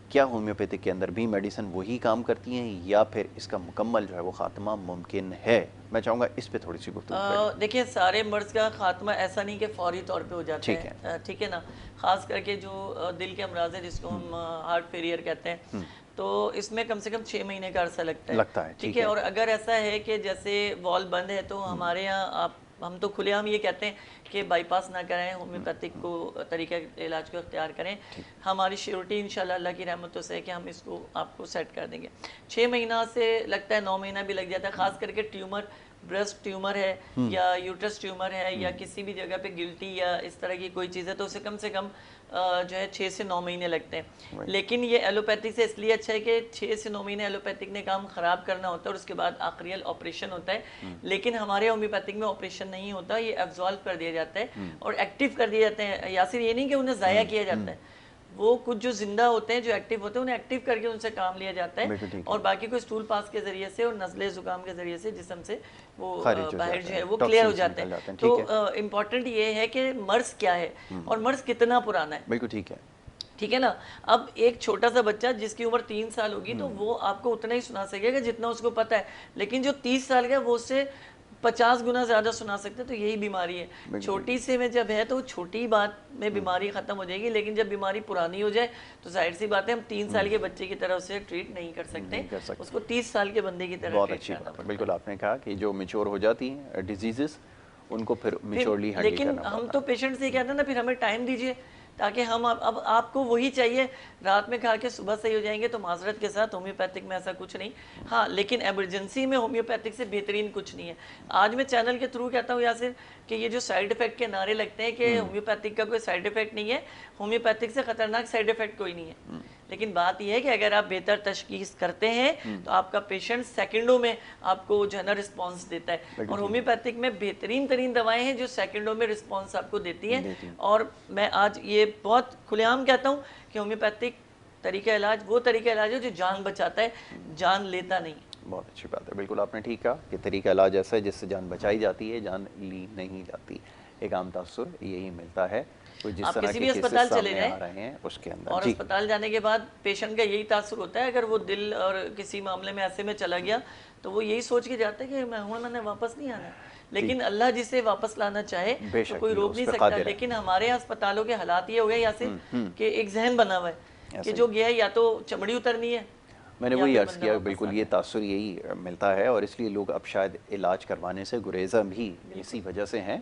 [SPEAKER 1] کیا ہومیوپیتھک کے اندر بھی میڈیسن وہی کام کرتی ہیں یا پھر اس کا مکمل جو ہے وہ خاتمہ ممکن ہے؟ میں چاہوں گا اس پہ تھوڑی سی گفتگو کریں.
[SPEAKER 2] دیکھیں, سارے مرض کا خاتمہ ایسا نہیں کہ فوری طور پہ ہو جاتا ہے, ٹھیک ہے نا. خاص کر کے جو دل کے امراض ہیں جس کو ہم ہارٹ فیلئر کہتے ہیں, تو اس میں کم سے کم 6 مہینے کا عرصہ لگتا ہے, ٹھیک ہے. اور اگر ایسا ہے کہ جیسے وال بند ہے تو ہمارے یہاں ہم تو کھلے عام یہ کہتے ہیں کہ بائی پاس نہ کریں, ہومیوپیتھک کو طریقہ علاج کو اختیار کریں. ہماری شیورٹی انشاءاللہ اللہ کی رحمتوں سے ہے کہ ہم اس کو آپ کو سیٹ کر دیں گے. 6 مہینہ سے لگتا ہے, 9 مہینہ بھی لگ جاتا ہے. خاص کر کے ٹیومر, بریسٹ ٹیومر ہے یا یوٹرس ٹیومر ہے یا کسی بھی جگہ پہ گلٹی یا اس طرح کی کوئی چیز ہے تو اسے کم سے کم جو ہے 6 سے 9 مہینے لگتے ہیں. لیکن یہ ایلوپیتھک سے اس لیے اچھا ہے کہ 6 سے 9 مہینے ایلوپیتھک نے کام خراب کرنا ہوتا ہے اور اس کے بعد آخری آپریشن ہوتا ہے. لیکن ہمارے ہومیوپیتھک میں آپریشن نہیں ہوتا, یہ ایبزالو کر دیا جاتا ہے اور ایکٹیو کر دیے جاتے ہیں. یاسر, یہ نہیں کہ انہیں ضائع کیا جاتا ہے, وہ کچھ جو زندہ ہوتے ہیں جو ایکٹیو ہوتے ہیں انہیں ایکٹیو کر کے ان سے کام لیا جاتا ہے, اور باقی کو اسٹول پاس کے ذریعے سے اور نزلے زکام کے ذریعے سے جسم سے وہ باہر جو ہے وہ کلیئر ہو جاتے ہیں. تو امپورٹنٹ یہ ہے کہ مرض کیا ہے اور مرض کتنا پرانا ہے.
[SPEAKER 1] بالکل ٹھیک ہے,
[SPEAKER 2] ٹھیک ہے نا. اب ایک چھوٹا سا بچہ جس کی عمر 3 سال ہوگی تو وہ آپ کو اتنا ہی سنا سکے گا جتنا اس کو پتہ ہے, لیکن جو 30 سال کا ہے وہ اس سے 50 گنا زیادہ سنا سکتے ہیں. تو یہی بیماری ہے, چھوٹی سے میں جب ہے تو چھوٹی بات میں بیماری ختم ہو جائے گی, لیکن جب بیماری پرانی ہو جائے تو ظاہر سی بات ہے ہم 3 سال کے بچے کی طرح اسے ٹریٹ نہیں کر سکتے, اس کو 30 سال کے بندے کی طرح
[SPEAKER 1] بہت
[SPEAKER 2] ٹریٹ
[SPEAKER 1] اچھی
[SPEAKER 2] کرنا
[SPEAKER 1] بات ہے.
[SPEAKER 2] پڑتا ہے.
[SPEAKER 1] بالکل آپ نے کہا کہ جو میچور ہو جاتی ہیں ڈیزیزز ان کو پھر میچورلی ہینڈل
[SPEAKER 2] لیکن
[SPEAKER 1] کرنا
[SPEAKER 2] ہم
[SPEAKER 1] پڑتا
[SPEAKER 2] تو پیشنٹ سے کہتے ہیں نا, پھر ہمیں ٹائم دیجیے تاکہ ہم اب آپ کو وہی چاہیے رات میں کھا کے صبح صحیح ہو جائیں گے, تو معذرت کے ساتھ ہومیوپیتھک میں ایسا کچھ نہیں. ہاں لیکن ایمرجنسی میں ہومیوپیتھک سے بہترین کچھ نہیں ہے. آج میں چینل کے تھرو کہتا ہوں یاسر کہ یہ جو سائیڈ افیکٹ کے نعرے لگتے ہیں کہ ہومیوپیتھک کا کوئی سائیڈ افیکٹ نہیں ہے, ہومیوپیتھک سے خطرناک سائیڈ افیکٹ کوئی نہیں ہے. لیکن بات یہ ہے کہ اگر آپ بہتر تشخیص کرتے ہیں تو آپ کا پیشنٹ سیکنڈوں میں آپ کو جو ہے نا رسپانس دیتا ہے, اور ہومیوپیتھک میں بہترین ترین دوائیں ہیں جو سیکنڈوں میں رسپانس آپ کو دیتی ہیں. اور میں آج یہ بہت کھلے عام کہتا ہوں کہ ہومیوپیتھک طریقہ علاج وہ طریقہ علاج ہے جو جان بچاتا ہے, جان لیتا نہیں.
[SPEAKER 1] بہت اچھی بات ہے. بالکل آپ نے ٹھیک کہا کہ طریقہ علاج ایسا ہے جس سے جان بچائی جاتی ہے, جان لی نہیں جاتی. ایک عام تاثر یہی ملتا ہے جس
[SPEAKER 2] آپ
[SPEAKER 1] طرح
[SPEAKER 2] کسی
[SPEAKER 1] کے
[SPEAKER 2] بھی
[SPEAKER 1] کیسز
[SPEAKER 2] اسپتال چلے
[SPEAKER 1] سامنے
[SPEAKER 2] جائیں
[SPEAKER 1] آ رہے ہیں اس کے اندر.
[SPEAKER 2] اور
[SPEAKER 1] جی
[SPEAKER 2] اسپتال جانے کے بعد پیشنٹ کا یہی تاثر ہوتا ہے, اگر وہ دل اور کسی معاملے میں ایسے میں چلا گیا تو وہ یہی سوچ کے جاتا ہے کہ میں نے واپس نہیں آنا. لیکن اللہ جسے واپس لانا چاہے تو کوئی روک نہیں سکتا. لیکن ہمارے اسپتالوں کے حالات یہ ہو گئے یاسر کہ ایک ذہن بنا ہوا ہے کہ جو گیا ہے یا تو چمڑی اترنی ہے.
[SPEAKER 1] میں نے وہی عرض کیا, بالکل یہ تاثر یہی ملتا ہے, اور اس لیے لوگ اب شاید علاج کروانے سے گریزاں بھی اسی وجہ سے ہیں,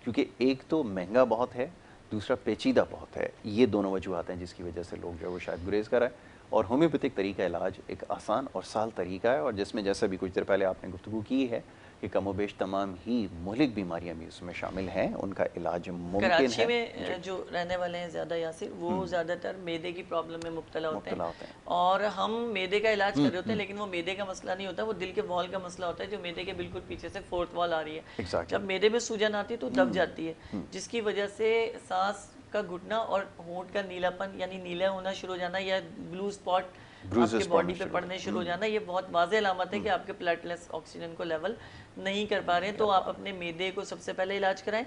[SPEAKER 1] کیونکہ ایک تو مہنگا بہت ہے, دوسرا پیچیدہ بہت ہے. یہ دونوں وجوہات ہیں جس کی وجہ سے لوگ جو ہے وہ شاید گریز کر رہے ہیں. اور ہومیوپیتھک طریقہ علاج ایک آسان اور سہل طریقہ ہے, اور جس میں جیسا بھی کچھ دیر پہلے آپ نے گفتگو کی ہے کہ کم و بیش تمام ہی مہلک بیماریاں بھی اس میں شامل ہیں, ان کا علاج ممکن ہے.
[SPEAKER 2] کراچی میں جو رہنے والے ہیں زیادہ یاسر, وہ زیادہ تر معدے کی پرابلم میں مبتلا ہوتے ہیں, اور ہم معدے کا علاج کر رہے ہوتے ہیں, لیکن وہ معدے کا مسئلہ نہیں ہوتا, وہ دل کے وال کا مسئلہ ہوتا ہے جو معدے کے بالکل پیچھے سے فورتھ وال آ رہی ہے. جب معدے میں سوجن آتی ہے تو دب جاتی ہے, جس کی وجہ سے سانس کا گھٹنا اور ہونٹ کا نیلا پن یعنی نیلا ہونا شروع ہو جانا, یا بلو اسپاٹ آپ کے باڈی پہ پڑنے شروع ہو جانا, یہ بہت واضح علامت ہے کہ آپ کے پلیٹلیٹس آکسیجن کو لیول نہیں کر پا رہے ہیں. تو آپ اپنے معدے کو سب سے پہلے علاج کرائیں,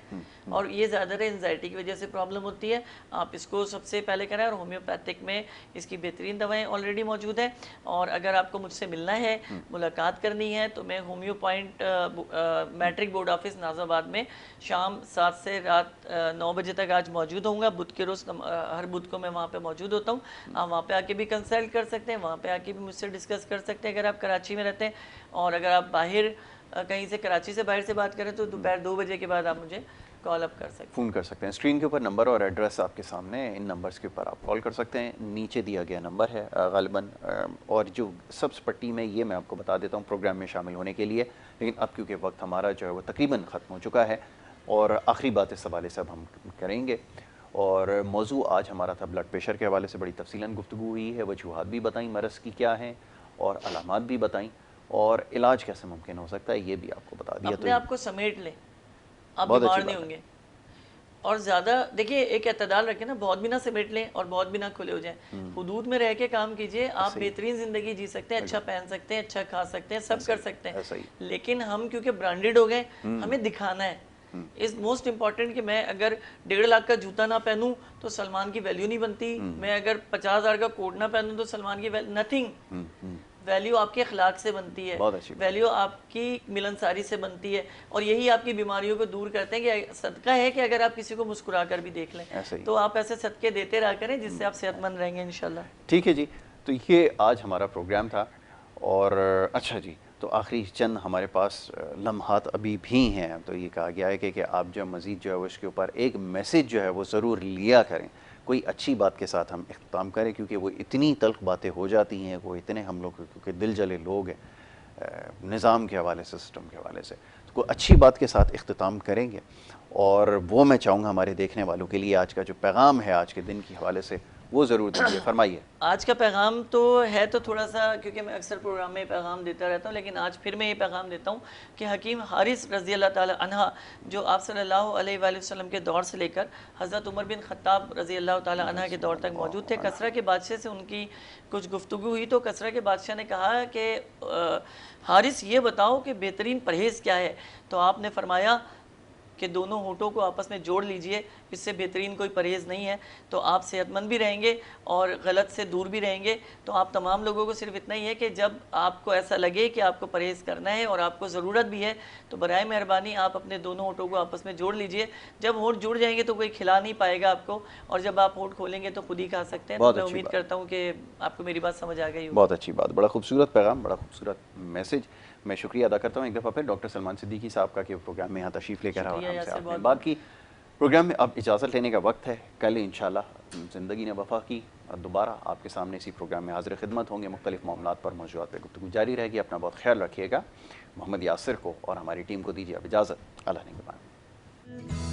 [SPEAKER 2] اور یہ زیادہ تر انزائٹی کی وجہ سے پرابلم ہوتی ہے, آپ اس کو سب سے پہلے کرائیں. اور ہومیوپیتھک میں اس کی بہترین دوائیں آلریڈی موجود ہیں, اور اگر آپ کو مجھ سے ملنا ہے, ملاقات کرنی ہے, تو میں ہومیو پوائنٹ matric board office Nazimabad میں شام 7 سے رات 9 بجے تک آج موجود ہوں گا. بدھ کے روز ہر بدھ کو میں وہاں پہ موجود ہوتا ہوں. آپ وہاں پہ آ کے بھی کنسلٹ کر سکتے ہیں, وہاں پہ آ کے بھی مجھ سے ڈسکس کر سکتے ہیں اگر آپ کراچی میں رہتے ہیں. اور اگر آپ باہر کہیں سے کراچی سے باہر سے بات کریں تو دوپہر 2 بجے کے بعد آپ مجھے کال اپ کر سکتے ہیں,
[SPEAKER 1] فون کر سکتے ہیں. اسکرین کے اوپر نمبر اور ایڈریس آپ کے سامنے ہے, ان نمبرز کے اوپر آپ کال کر سکتے ہیں. نیچے دیا گیا نمبر ہے غالباً, اور جو سبز پٹی میں یہ میں آپ کو بتا دیتا ہوں پروگرام میں شامل ہونے کے لیے. لیکن اب کیونکہ وقت ہمارا جو ہے وہ تقریباً ختم ہو چکا ہے, اور آخری بات اس حوالے سے اب ہم کریں گے. اور موضوع آج ہمارا تھا بلڈ پریشر کے حوالے سے بڑی تفصیلاً گفتگو ہوئی ہے, وجوہات بھی بتائیں مرض کی کیا ہیں, اور علامات بھی بتائیں, اور علاج کیسے ممکن ہو سکتا ہے یہ بھی آپ کو بتا دیا.
[SPEAKER 2] اپنے آپ کو سمیٹ لیں, آپ بیمار نہیں ہوں گے. اور زیادہ دیکھیے ایک اعتدال رکھیں نا, بہت بھی نہ سمیٹ لیں اور بہت بھی نہ کھلے ہو جائیں. حدود میں رہ کے کام کیجئے, آپ بہترین زندگی جی سکتے ہیں, اچھا پہن سکتے ہیں, اچھا کھا سکتے ہیں, سب کر سکتے ہیں. لیکن ہم کیونکہ برانڈڈ ہو گئے, ہمیں دکھانا ہے. از موسٹ امپورٹنٹ کہ میں اگر 1.5 لاکھ کا جوتا نہ پہنوں تو سلمان کی ویلیو نہیں بنتی, میں اگر 50,000 کا کوٹ نہ پہنوں تو سلمان کی نتھنگ. ویلیو آپ کے اخلاق سے بنتی ہے, ویلیو آپ کی ملنساری سے بنتی ہے, اور یہی آپ کی بیماریوں کو دور کرتے ہیں. کہ صدقہ ہے کہ اگر آپ کسی کو مسکرا کر بھی دیکھ لیں تو آپ ایسے صدقے دیتے رہا کریں جس سے آپ صحت مند رہیں گے انشاءاللہ.
[SPEAKER 1] ٹھیک ہے جی, تو یہ آج ہمارا پروگرام تھا. اور اچھا جی, تو آخری چند ہمارے پاس لمحات ابھی بھی ہیں, تو یہ کہا گیا ہے کہ آپ جو مزید جو ہے اس کے اوپر ایک میسیج جو ہے وہ ضرور لیا کریں, کوئی اچھی بات کے ساتھ ہم اختتام کریں, کیونکہ وہ اتنی تلخ باتیں ہو جاتی ہیں, وہ اتنے ہم لوگ کیونکہ دل جلے لوگ ہیں نظام کے حوالے سے, سسٹم کے حوالے سے, تو کوئی اچھی بات کے ساتھ اختتام کریں گے. اور وہ میں چاہوں گا ہمارے دیکھنے والوں کے لیے آج کا جو پیغام ہے آج کے دن کے حوالے سے وہ ضرور دیجیے. فرمائیے.
[SPEAKER 2] آج کا پیغام تو ہے تو تھوڑا سا, کیونکہ میں اکثر پروگرام میں پیغام دیتا رہتا ہوں, لیکن آج پھر میں یہ پیغام دیتا ہوں کہ حکیم حارث رضی اللہ تعالی عنہ جو آپ صلی اللہ علیہ وآلہ وسلم کے دور سے لے کر حضرت عمر بن خطاب رضی اللہ تعالی عنہ کے دور تک موجود تھے. کسرا کے بادشاہ سے ان کی کچھ گفتگو ہوئی, تو کسرا کے بادشاہ نے کہا کہ حارث یہ بتاؤ کہ بہترین پرہیز کیا ہے. تو آپ نے فرمایا کہ دونوں ہونٹوں کو آپس میں جوڑ لیجئے، اس سے بہترین کوئی پرہیز نہیں ہے. تو آپ صحت مند بھی رہیں گے اور غلط سے دور بھی رہیں گے. تو آپ تمام لوگوں کو صرف اتنا ہی ہے کہ جب آپ کو ایسا لگے کہ آپ کو پرہیز کرنا ہے اور آپ کو ضرورت بھی ہے تو برائے مہربانی آپ اپنے دونوں ہونٹوں کو آپس میں جوڑ لیجئے. جب ہونٹ جڑ جائیں گے تو کوئی کھلا نہیں پائے گا آپ کو، اور جب آپ ہونٹ کھولیں گے تو خود ہی کھا سکتے ہیں. تو میں امید کرتا ہوں کہ آپ کو میری بات سمجھ آ گئی ہوگی.
[SPEAKER 1] بہت اچھی بات، بڑا خوبصورت پیغام، بڑا خوبصورت میسج. میں شکریہ ادا کرتا ہوں ایک دفعہ پھر ڈاکٹر سلمان صدیقی صاحب کا کہ وہ پروگرام میں یہاں تشریف لے کر اور ہم سے آپ نے بات کی. پروگرام میں اب اجازت لینے کا وقت ہے. کل انشاءاللہ زندگی نے وفا کی اور دوبارہ آپ کے سامنے اسی پروگرام میں حاضر خدمت ہوں گے. مختلف معاملات پر موضوعات پہ گفتگو جاری رہے گی. اپنا بہت خیال رکھیے گا. محمد یاسر کو اور ہماری ٹیم کو دیجیے اب اجازت. اللہ نگہبان.